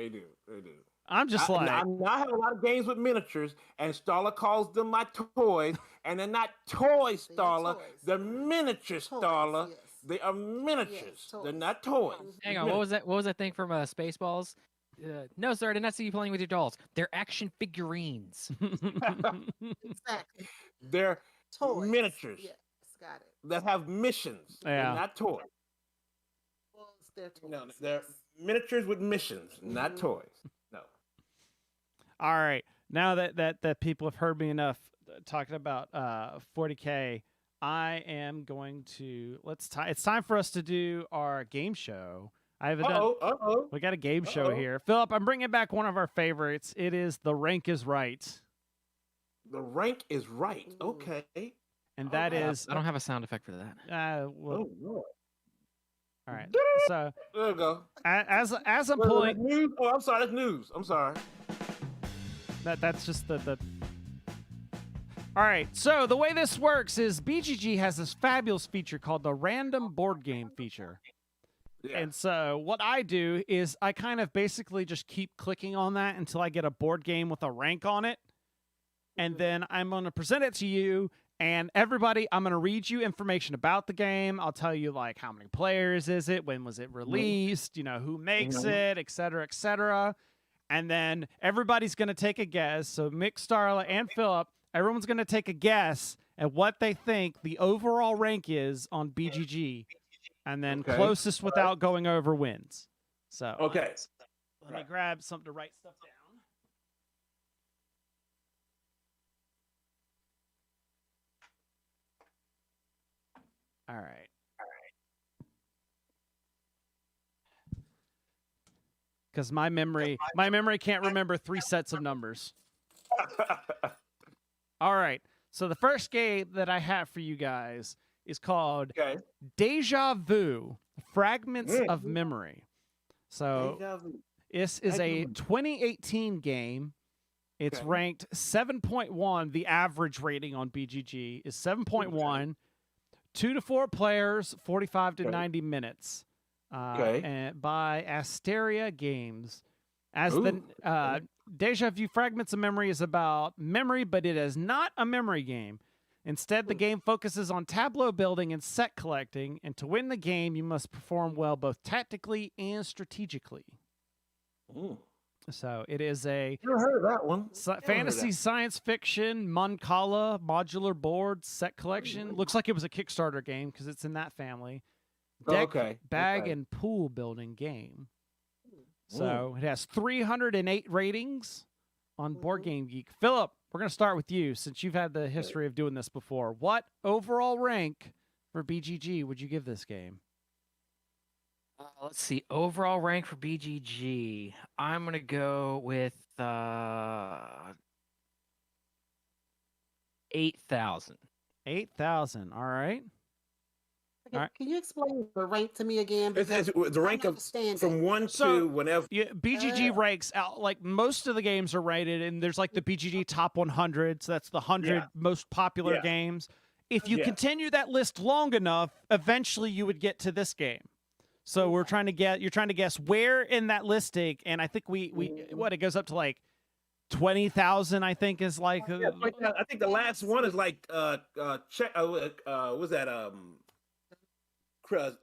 I'm just like I have a lot of games with miniatures, and Starla calls them my toys, and they're not toys, Starla. They're miniatures, Starla. Yes. They are miniatures. Yes, they're not toys. Hang on, what was that thing from Spaceballs? No, sir, I did not see you playing with your dolls. They're action figurines. Exactly. They're toys. Miniatures. Yes, got it. That have missions. Yeah. They're not toys. Well, they're toys. No, they're miniatures with missions, not toys. No. All right. Now that people have heard me enough talking about 40K, I am going to it's time for us to do our game show. I haven't done. Uh-oh. We got a game show Uh-oh. here. Philip, I'm bringing back one of our favorites. It is The Rank is Right. The rank is right. Ooh. Okay. And that Okay. is, I don't have a sound effect for that. well, Oh, Lord. all right. So There you go. as I'm Wait, pulling, news? Oh, I'm sorry. That's news. I'm sorry. that's just the. All right. So the way this works is BGG has this fabulous feature called the random board game feature. Yeah. And so what I do is I kind of basically just keep clicking on that until I get a board game with a rank on it. And then I'm going to present it to you. And everybody, I'm going to read you information about the game. I'll tell you, like, how many players is it? When was it released? You know, who makes it, et cetera, et cetera. And then everybody's going to take a guess. So Mick, Starla, and Philip, everyone's going to take a guess at what they think the overall rank is on BGG. And then Okay. closest without going over wins. So Okay. let me grab something to write stuff down. All right. Because my memory can't remember 3 sets of numbers. All right. So the first game that I have for you guys is called Okay. Deja Vu, Fragments of Memory. So Deja vu. this is a 2018 game. It's Okay. ranked 7.1. The average rating on BGG is 7.1. 2 to 4 players, 45 to Okay. 90 minutes. Okay. And by Asteria Games. As Ooh, the Deja Vu Fragments of Memory is about memory, but it is not a memory game. Instead, the game focuses on tableau building and set collecting, and to win the game, you must perform well both tactically and strategically. Mm. So it is a Never heard of that one. Never heard of fantasy that. science fiction Mancala modular board set collection. Looks like it was a Kickstarter game because it's in that family. Oh, Deck, okay. bag, Okay. and pool building game. So it has 308 ratings on Board Game Geek. Philip, we're going to start with you since you've had the history of doing this before. What overall rank for BGG would you give this game? Let's see. Overall rank for BGG. I'm going to go with 8,000. 8,000. All right. Okay, All right. Can you explain the rank to me again? It's the rank I'm of understanding. from 1 So- to whenever. Yeah, BGG ranks out, like most of the games are rated, and there's like the BGG top 100. So that's the 100 Yeah. most popular Yeah. games. If you Yeah. continue that list long enough, eventually you would get to this game. So you're trying to guess where in that listing, and I think we it goes up to like 20,000. I think is like Yeah, I think the last one is like check. What's that?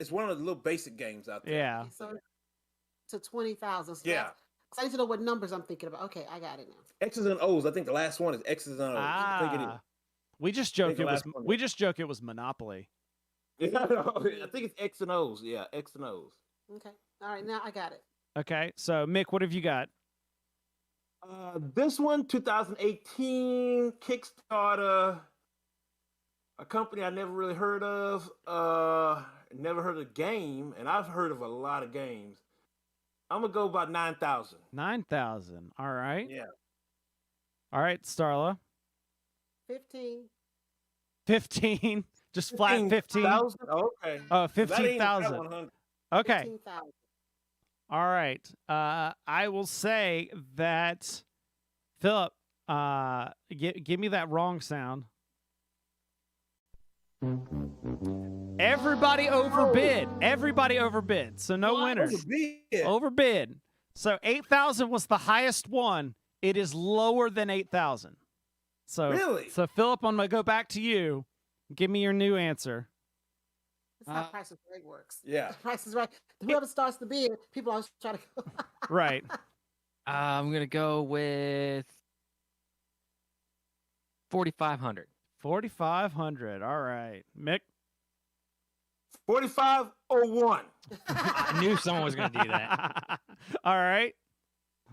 It's one of the little basic games out there. yeah. So to 20,000. So Yeah. I need to know what numbers I'm thinking about. Okay, I got it now. X's and O's. I think the last one is X's and O's. I think it is. We just joke the it was last one. we just joke it was Monopoly. Yeah, I think it's X and O's. Yeah, X and O's. Okay. All right, now I got it. Okay, so Mick, what have you got? This one, 2018 Kickstarter, a company I never really heard of. Never heard of the game, and I've heard of a lot of games. I'm gonna go about 9,000. 9,000. All right. Yeah. All right, Starla. 15. 15. Just flat 15. 15,000? Okay. Oh, So that ain't 15,000. 100. Okay. 15,000. All right. I will say that Philip, give me that wrong sound. Everybody overbid. Everybody overbid. So no winners. Overbid. Overbid. So 8,000 was the highest one. It is lower than 8,000. So Really? So Philip, I'm gonna go back to you. Give me your new answer. That's how Price is Right works. Yeah. Price is Right. Whoever starts the bid, people always try to go. Right. I'm going to go with 4,500. 4,500. All right. Mick. 4501. I knew someone was going to do that. All right.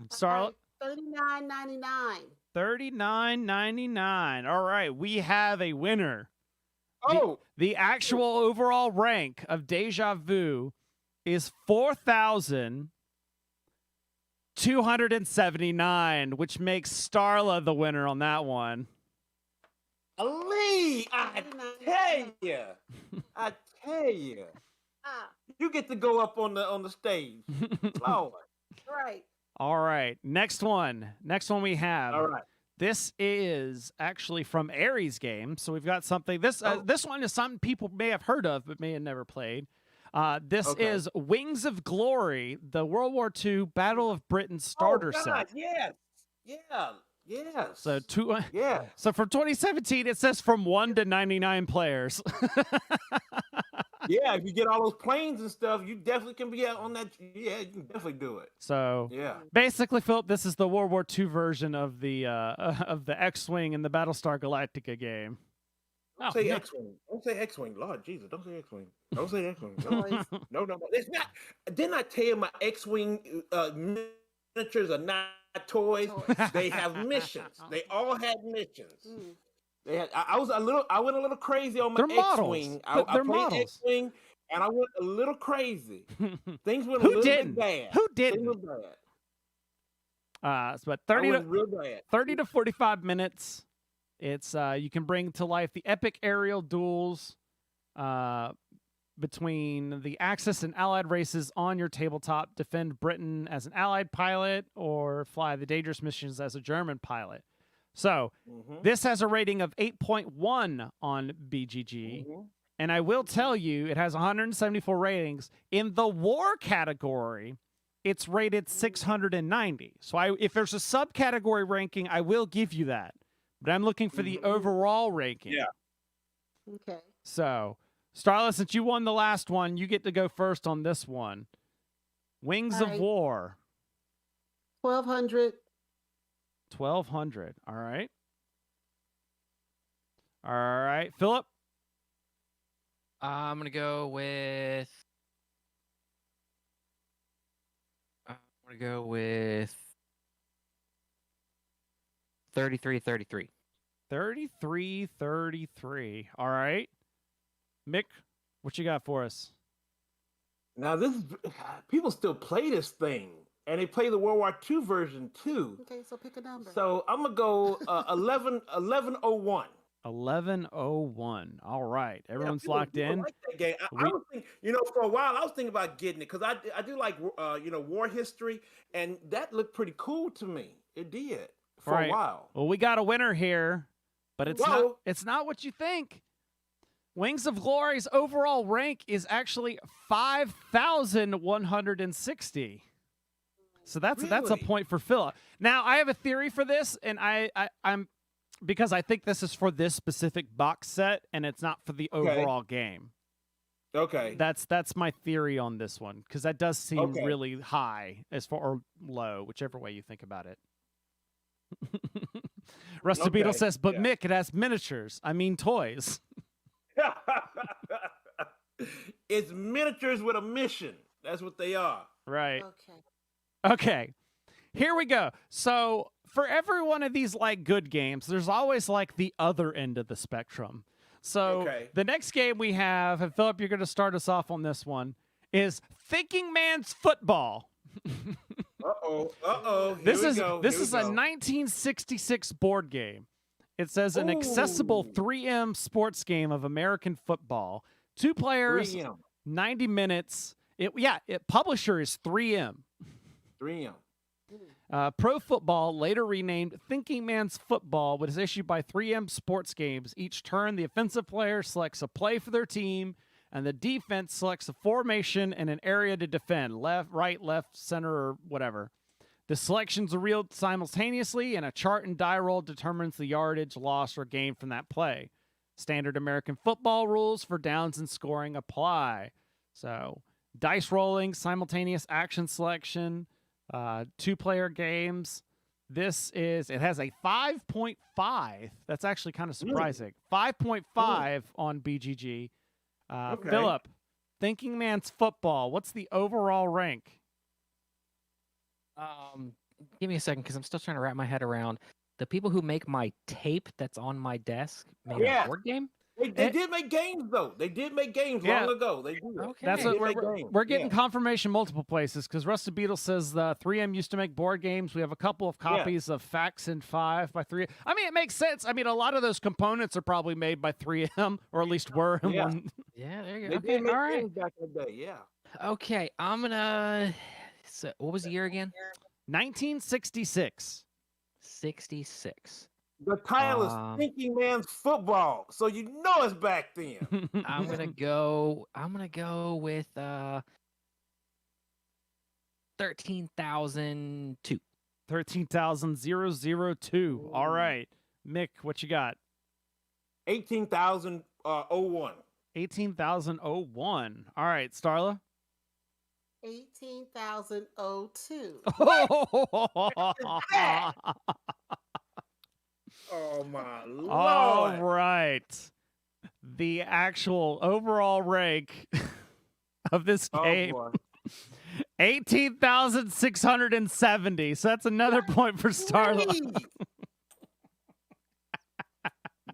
Starla. $39.99. $39.99. All right. We have a winner. Oh, The actual overall rank of Deja Vu is 4,279, which makes Starla the winner on that one. Ali, I tell you, you get to go up on the stage. Lord. Right. All right, next one we have. All right. This is actually from Aries Games, so we've got something. This one is something people may have heard of, but may have never played. This is Wings of Glory, the World War II Battle of Britain starter set. Yes. Yeah. Yes. So yeah. So from 2017, it says from 1 to 99 players. Yeah, if you get all those planes and stuff, you definitely can be on that. Yeah, you can definitely do it. So yeah, basically, Philip, this is the World War II version of the X-wing and the Battlestar Galactica game. Don't say X-wing. Don't say X-wing. Lord Jesus, don't say X-wing. Don't say X-wing. No. It's not. Didn't I tell you my X-wing miniatures are not toys? They have missions. They all had missions. They had. I went a little crazy on my X-wing. I played X-wing, and I went a little crazy. Things went a little bit bad. Who didn't? Things were bad. It's about 30 to 45 minutes. It's you can bring to life the epic aerial duels between the Axis and Allied races on your tabletop, defend Britain as an Allied pilot, or fly the dangerous missions as a German pilot. So this has a rating of 8.1 on BGG, and I will tell you it has 174 ratings. In the war category, it's rated 690. So if there's a subcategory ranking, I will give you that. But I'm looking for the overall ranking. Yeah. Okay. So, Starla, since you won the last one, you get to go first on this one. Wings of War. 1,200. 1,200. All right. All right. Philip? I'm going to go with... 33. 33. All right. Mick, what you got for us? Now, people still play this thing, and they play the World War II version too. Okay, so pick a number. So I'm gonna go 1101. 1101. All right, everyone's locked in. Like that game. I was thinking, for a while I was thinking about getting it because I do like war history, and that looked pretty cool to me. It did for a while. Well, we got a winner here, but it's not what you think. Wings of Glory's overall rank is actually 5,160. So that's a point for Philip. Now, I have a theory for this, and I'm because I think this is for this specific box set, and it's not for the overall game. Okay. That's my theory on this one, because that does seem really high or low, whichever way you think about it. Rusty Beetle says, but Mick, it has miniatures. I mean toys. It's miniatures with a mission. That's what they are. Right. Okay. Here we go. So for every one of these good games, there's always the other end of the spectrum. So the next game we have, and Philip, you're going to start us off on this one, is Thinking Man's Football. This is a 1966 board game. It says an accessible 3M sports game of American football. 2 players, 3M. 90 minutes. Publisher is 3M. 3M. Pro Football, later renamed Thinking Man's Football, was issued by 3M Sports Games. Each turn, the offensive player selects a play for their team, and the defense selects a formation and an area to defend, left, right, left, center, or whatever. The selections are reeled simultaneously, and a chart and die roll determines the yardage, loss, or gain from that play. Standard American football rules for downs and scoring apply. So, dice rolling, simultaneous action selection, 2-player games. It has a 5.5. That's actually kind of surprising. 5.5 on BGG. Philip, Thinking Man's Football, what's the overall rank? Give me a second, because I'm still trying to wrap my head around the people who make my tape that's on my desk made a board game. They did make games though. They did make games Yeah. long ago. They did. Okay. That's They what did make we're games. getting Yeah. confirmation multiple places because Rusty Beetle says 3M used to make board games. We have a couple of copies of Facts in 5 by 3M. I mean, it makes sense. I mean, a lot of those components are probably made by 3M or at least were in Yeah. one. Yeah, there you They go. Okay, did make all right. games back in the day. Yeah. Okay, I'm gonna. So, what was the year again? 1966. 66. The title is Thinking Man's Football, so you know it's back then. I'm gonna go. I'm gonna go with 13,002. 13,002. All right. Mick, what you got? 18,001. 18,001. All right, Starla. 18,002. Oh my lord! All right. The actual overall rank of this game, boy. 18,670. So that's another point for Starla. Please.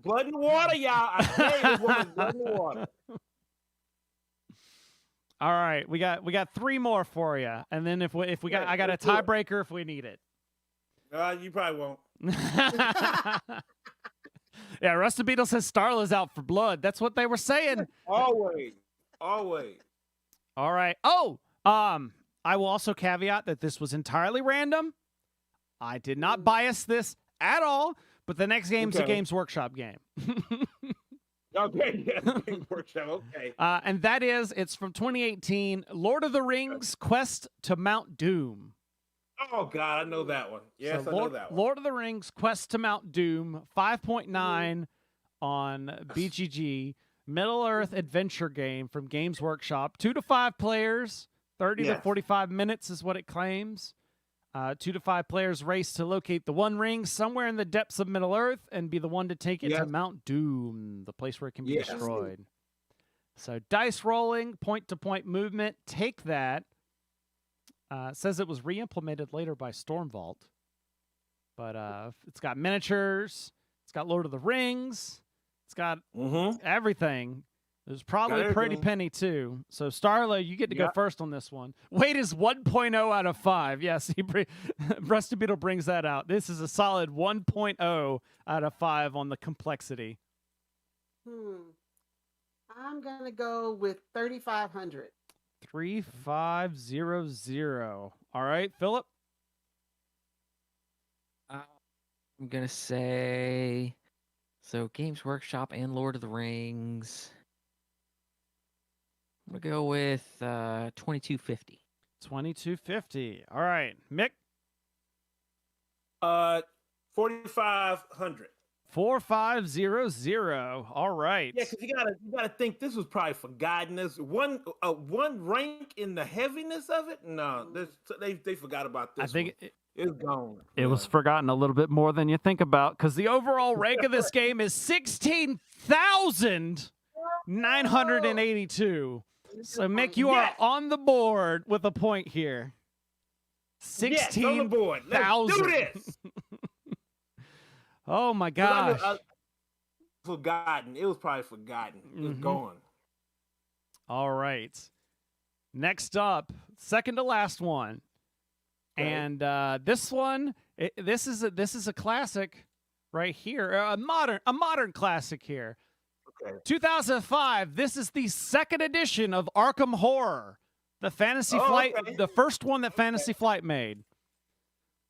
Blood and water, y'all. I tell you, this woman's blood and water. All right, we got 3 more for you, and then if we got, I got a let's do it. tiebreaker if we need it. You probably won't. Yeah, Rusty Beetle says Starla's out for blood. That's what they were saying. Always, always. All right. Oh, I will also caveat that this was entirely random. I did not bias this at all, but the next game's a Okay. Games Workshop game. Okay, yeah, Games Workshop. Okay. And that is, it's from 2018, Lord of the Rings Quest to Mount Doom. Oh God, I know that one. Yes, So I know that one. Lord of the Rings Quest to Mount Doom, 5.9 on BGG, Middle Earth adventure game from Games Workshop. 2 to 5 players, 30 to Yes. 45 minutes is what it claims. 2 to 5 players race to locate the One Ring somewhere in the depths of Middle Earth and be the one to take it to Yes. Mount Doom, the place where it can be Yes. destroyed. So dice rolling, point-to-point movement, take that. It says it was re-implemented later by Stormvault. But it's got miniatures, it's got Lord of the Rings, it's got everything. There's probably Got Pretty everything. Penny too. So Starla, you get to go Yeah. first on this one. Weight is 1.0 out of 5. Yes, Rusty Beetle brings that out. This is a solid 1.0 out of 5 on the complexity. I'm gonna go with 3,500. 3500. All right, Philip. I'm gonna say so. Games Workshop and Lord of the Rings. I'm gonna go with 2250. 2250. All right, Mick. 4,500. 4500. All right. Yeah, because you gotta think this was probably forgotten. There's one rank in the heaviness of it. No, they forgot about this. I think one. It's gone. it was forgotten a little bit more than you think about because the overall rank of this game is 16,982. So, Mick, you are Yes. on the board with a point here. Yes, on the board. Let's do 16,000. this. Oh, my 'Cause I knew- gosh. forgotten. It was probably forgotten. It was Mhm. gone. All right. Next up, second to last one. Okay. And this one, this is a classic right here, a modern classic here. Okay. 2005. This is the second edition of Arkham Horror, the Fantasy Oh, Flight, okay. the first one that Fantasy Flight made.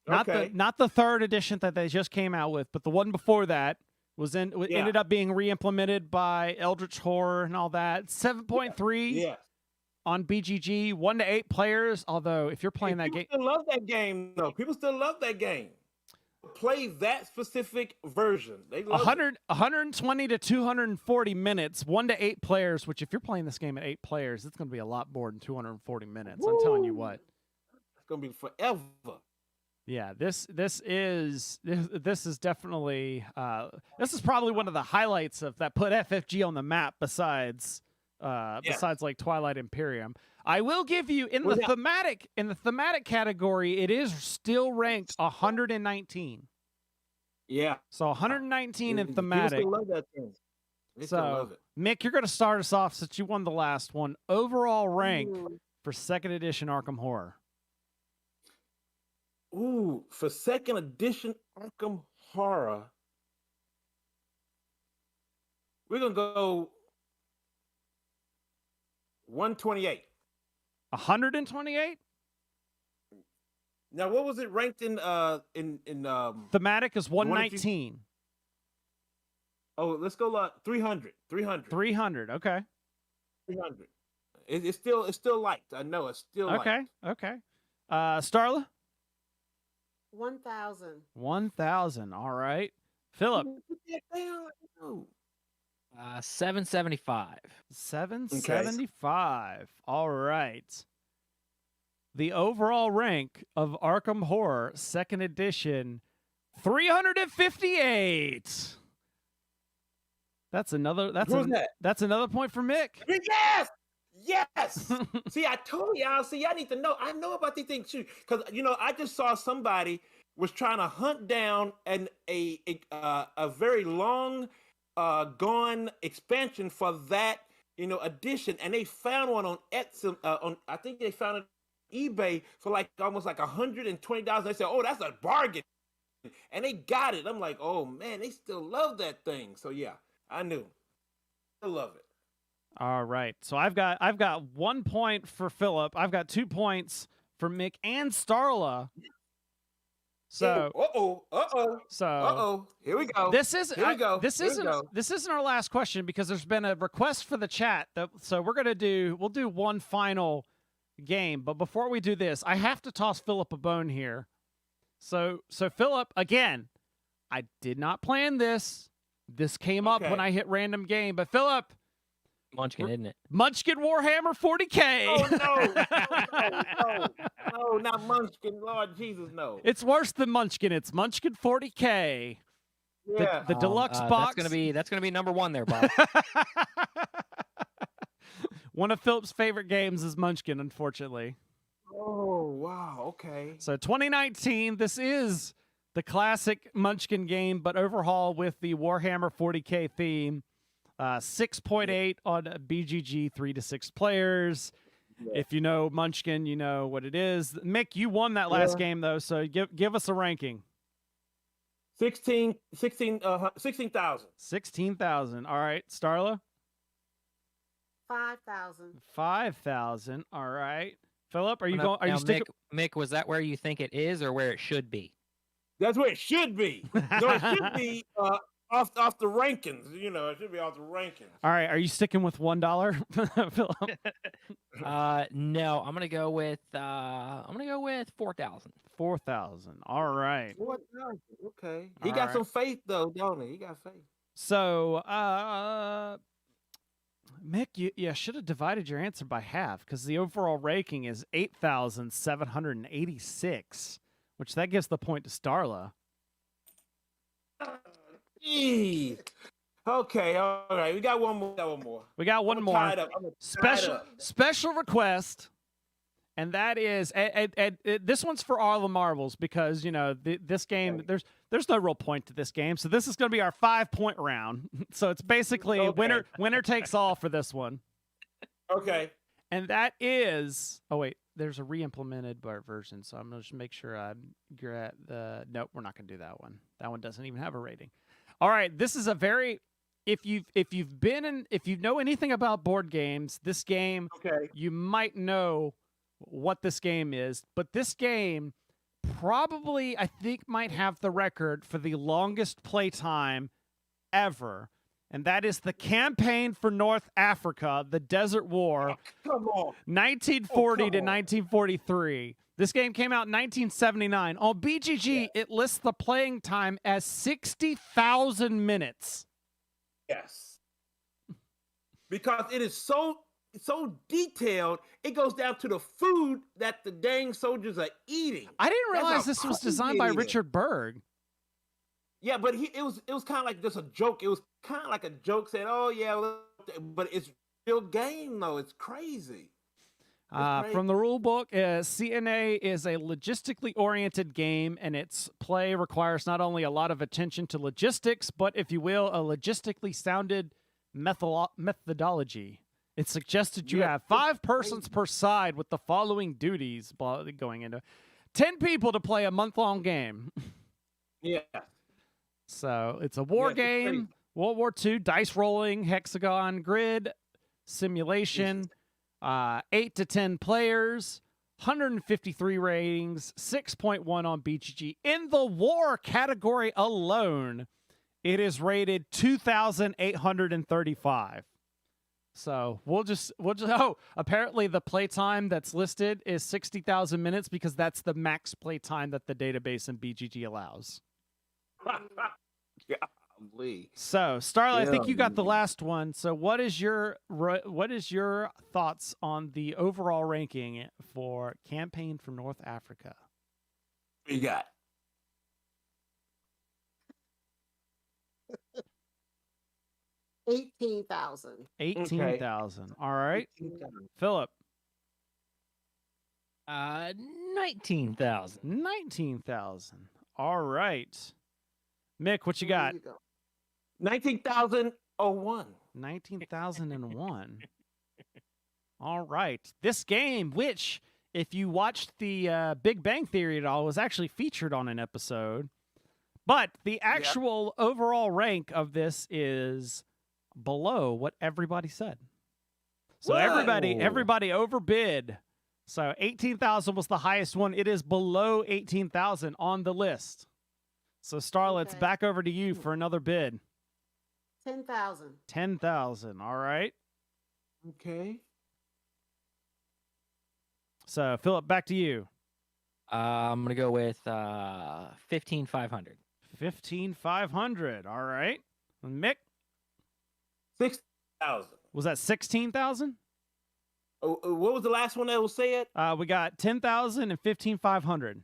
Okay. Not the third edition that they just came out with, but the one before that ended up being re-implemented by Eldritch Horror and all that. 7.3 Yeah. on BGG, 1 to 8 players. Although if you're playing that People game, still love that game, though. People still love that game. Play that specific version. They love 120 to 240 minutes, 1 to 8 players. Which if you're playing this game at 8 players, it's going to be a lot more than 240 minutes. I'm telling you Woo! what. It's gonna be forever. Yeah, this is definitely this is probably one of the highlights of that put FFG on the map besides like Twilight Imperium. I will give you in the thematic category, it is still ranked 119. Yeah. So 119 in People thematic. still love that thing. They still So, love it. Mick, you're going to start us off since you won the last one. Overall rank Ooh. for 2nd edition Arkham Horror. Ooh, for 2nd edition Arkham Horror, we're gonna go 128. 128? Now, what was it ranked in? Thematic is one that you- 119. Oh, let's go 300. 300. 300. Okay. 300. It's still liked. I know it's still Okay. liked. Okay. Starla? 1,000. 1,000. All right. Philip? Put that down. No. 775. 775. All right. The overall rank of Arkham Horror 2nd edition 358. That's another that's another point for Mick. Yes. Yes. See, I told y'all. See, y'all need to know. I know about these things too, because I just saw somebody was trying to hunt down a very long gone expansion for that edition, and they found one on Etsy. I think they found it on eBay for like almost like $120. They said, "Oh, that's a bargain," and they got it. I'm like, "Oh man, they still love that thing." So yeah, I knew. I love it. All right. So I've got 1 point for Philip. I've got 2 points for Mick and Starla. So Here we go. this is Here we go. This Here we isn't go. this isn't our last question because there's been a request for the chat. So we'll do one final game. But before we do this, I have to toss Philip a bone here. So Philip, again, I did not plan this. This came up when I hit random game. But Philip, Munchkin, isn't it? Munchkin Warhammer 40K. Oh no, not Munchkin. Lord Jesus, no. It's worse than Munchkin. It's Munchkin 40K. Yeah. The deluxe box. That's gonna be number 1 there, Bob. One of Philip's favorite games is Munchkin, unfortunately. Oh wow. Okay. So 2019, this is the classic Munchkin game, but overhauled with the Warhammer 40K theme. 6.8 on BGG, 3 to 6 players. Yeah. If you know Munchkin, you know what it is. Mick, you won that last game though, so give us a ranking. 16,000. 16,000. All right, Starla. 5,000. 5,000. All right, Philip, are you now, going? Are you sticking? Mick, was that where you think it is, or where it should be? That's where it should be. No, it should be off the rankings. It should be off the rankings. All right, are you sticking with $1, Philip? No, I'm gonna go with 4,000. 4,000. All right. 4,000. Okay. He got some faith though, don't he? He got faith. So, Mick, you should have divided your answer by half because the overall ranking is 8,786, which that gives the point to Starla. Jeez. Okay, all right. We got one more. We got one more. Tied up. Special request, and that is this one's for all the marbles because this game there's no real point to this game, so this is going to be our 5-point round. So it's basically winner takes all for this one. Okay. And that is there's a re-implemented version, so I'm gonna just make sure you're at the. Nope, we're not gonna do that one. That one doesn't even have a rating. All right, this is a very if you know anything about board games, this game you might know what this game is, but this game probably I think might have the record for the longest playtime ever. And that is the Campaign for North Africa, the Desert War, 1940 to 1943. This game came out in 1979. On BGG, it lists the playing time as 60,000 minutes. Yes. Because it is so detailed, it goes down to the food that the dang soldiers are eating. I didn't realize this was designed by Richard Berg. Yeah, but it was kind of like just a joke. It was kind of like a joke saying, "Oh yeah," but it's real game though. It's crazy. From the rule book, CNA is a logistically oriented game, and its play requires not only a lot of attention to logistics, but, if you will, a logistically sounded methodology. It suggested you Yeah. have 5 persons per side with the following duties going into 10 people to play a month-long game. Yeah. So it's a war Yeah, it's crazy. game, World War II, dice rolling, hexagon grid, simulation, 8 to 10 players, 153 ratings, 6.1 on BGG. In the war category alone, it is rated 2,835. So we'll just apparently the playtime that's listed is 60,000 minutes because that's the max playtime that the database in BGG allows. Golly. So, Starla, I think Yeah. you got the last one. So, what is your thoughts on the overall ranking for Campaign for North Africa? What you got? 18,000. 18,000. All right, Philip. 19,000. 19,000. All right, Mick, what you got? There you go. 19,001. 19,001. All right, this game, which if you watched the Big Bang Theory at all, was actually featured on an episode, but the actual overall rank of this is below what everybody said. So everybody overbid. So 18,000 was the highest one. It is below 18,000 on the list. So Starla, it's Okay. back over to you for another bid. 10,000. 10,000. All right. Okay. So Philip, back to you. I'm gonna go with 15,500. 15,500. All right. And Mick, 6,000. was that 16,000? What was the last one that was said? We got 10,000 and 15,500.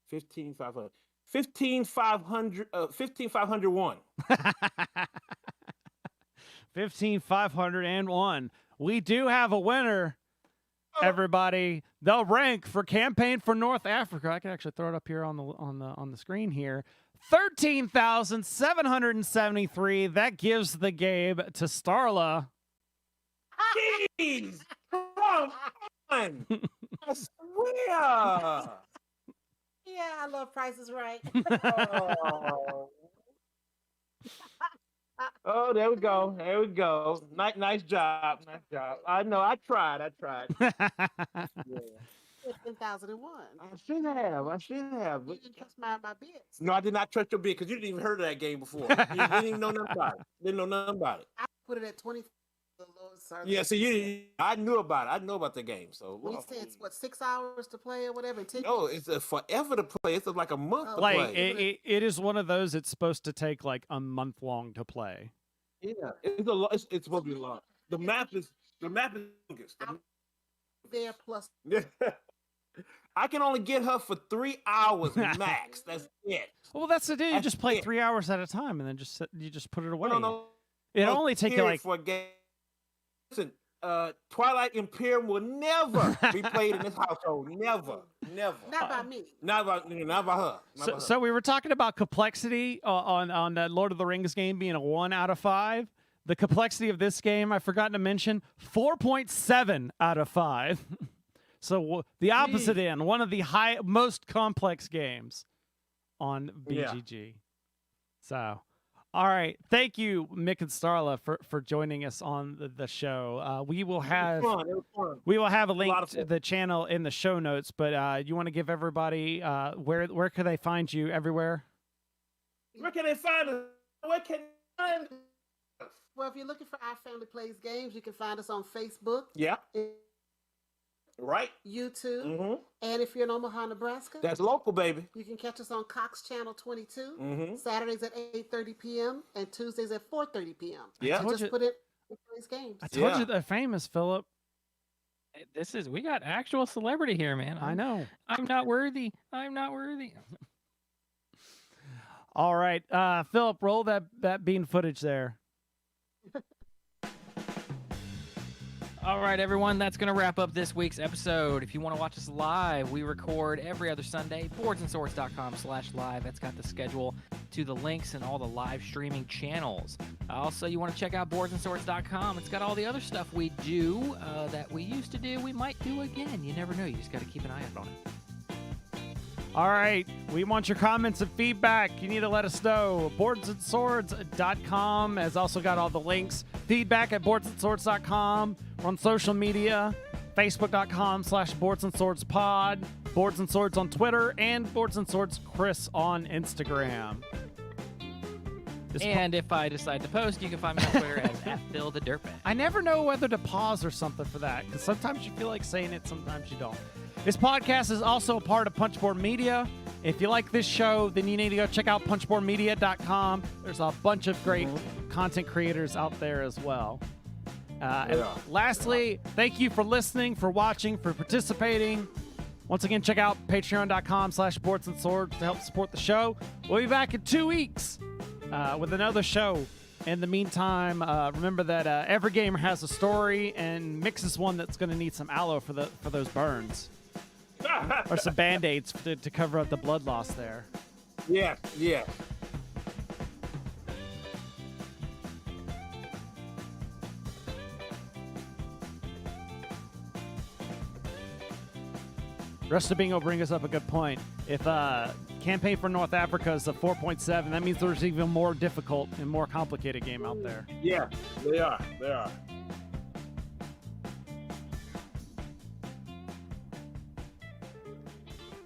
15,500. 15,501. 15,501. We do have a winner, everybody. The rank for Campaign for North Africa. I can actually throw it up here on the screen here. 13,773. That gives the game to Starla. Jeez! Come on! I swear! Yeah, I love Price is Right. Oh, there we go. There we go. Nice job. Nice job. I know. I tried. Yeah. 10,001. I should have. You didn't trust my bids. No, I did not trust your bid because you didn't even heard of that game before. You didn't even know nothing about it. Didn't know nothing about it. I put it at 20. The lowest side. Yeah, so I knew about it. I know about the game. So We said it's what, 6 hours to play or whatever. no, it's a forever to play. It's like a month to Like play. it is one of those. It's supposed to take like a month long to play. Yeah, it's a lot. It's supposed to be long. The map is longest. There plus I can only get her for 3 hours max. That's it. Well, that's the deal. You That's just play it. 3 hours at a time, and then you just put it away. No. It only take you Period like for a game. Listen, Twilight Imperium will never be played in this household. Never. not by me. Not by her. Not by her. So we were talking about complexity on the Lord of the Rings game being a 1 out of 5. The complexity of this game, I've forgotten to mention, 4.7 out of 5. So the opposite end, one of the most complex games on BGG. So, all right, thank you, Mick and Starla, for joining us on the show. We will have It was fun. we will have a lot link of to fun. the channel in the show notes. But you want to give everybody where can they find you everywhere? Where can they find us? Where can they find us? Well, if you're looking for Our Family Plays Games, you can find us on Facebook, Yeah. Right. YouTube, Mm-hmm. and if you're in Omaha, Nebraska, That's local, baby. you can catch us on Cox Channel 22, Mm-hmm. Saturdays at 8:30 p.m. and Tuesdays at 4:30 p.m. Yeah. told Just you- put it in Plays Games. I told Yeah. you they're famous, Philip. We got actual celebrity here, man. I know. I'm not worthy. All right, Philip, roll that bean footage there. All right, everyone, that's going to wrap up this week's episode. If you want to watch us live, we record every other Sunday, boardsandswords.com/live. That's got the schedule to the links and all the live streaming channels. Also, you want to check out boardsandswords.com. It's got all the other stuff we do that we used to do, we might do again. You never know. You just got to keep an eye out on it. All right, we want your comments and feedback. You need to let us know. Boardsandswords.com has also got all the links. Feedback at boardsandswords.com. We're on social media, facebook.com/boardsandswordspod, Boards and Swords on Twitter, and Boards and Swords Chris on Instagram. And if I decide to post, you can find me on Twitter as @PhilTheDirtBag. I never know whether to pause or something for that, because sometimes you feel like saying it, sometimes you don't. This podcast is also a part of Punchboard Media. If you like this show, then you need to go check out punchboardmedia.com. There's a bunch of great content creators out there as well. And lastly, thank you for listening, for watching, for participating. Once again, check out patreon.com/boardsandswords to help support the show. We'll be back in 2 weeks with another show. In the meantime, remember that every gamer has a story, and Mix is one that's going to need some aloe for those burns. Or some Band-Aids to cover up the blood loss there. Yeah. Rest of Bingo bring us up a good point. If Campaign for North Africa is a 4.7, that means there's even more difficult and more complicated game out there. Yeah, they are.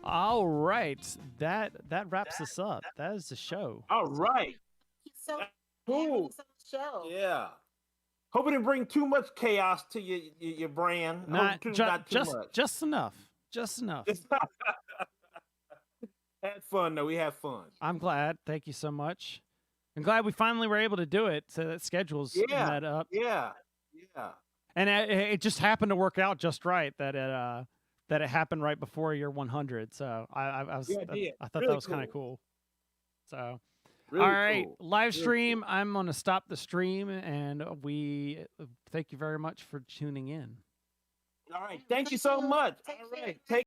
All right, that wraps us up. That is the show. All right. So Cool. show. Yeah. Hope it didn't bring too much chaos to your brand. Not too just much. just enough. Just enough. Had fun though. We had fun. I'm glad. Thank you so much. I'm glad we finally were able to do it. So that schedule's met up. Yeah. And it just happened to work out just right that it happened right before year 100. So I thought really that was kind of cool. So Really all right, cool. live stream. I'm going to stop the stream, and we thank you very much for tuning in. All right. Thank you so much. All right. Take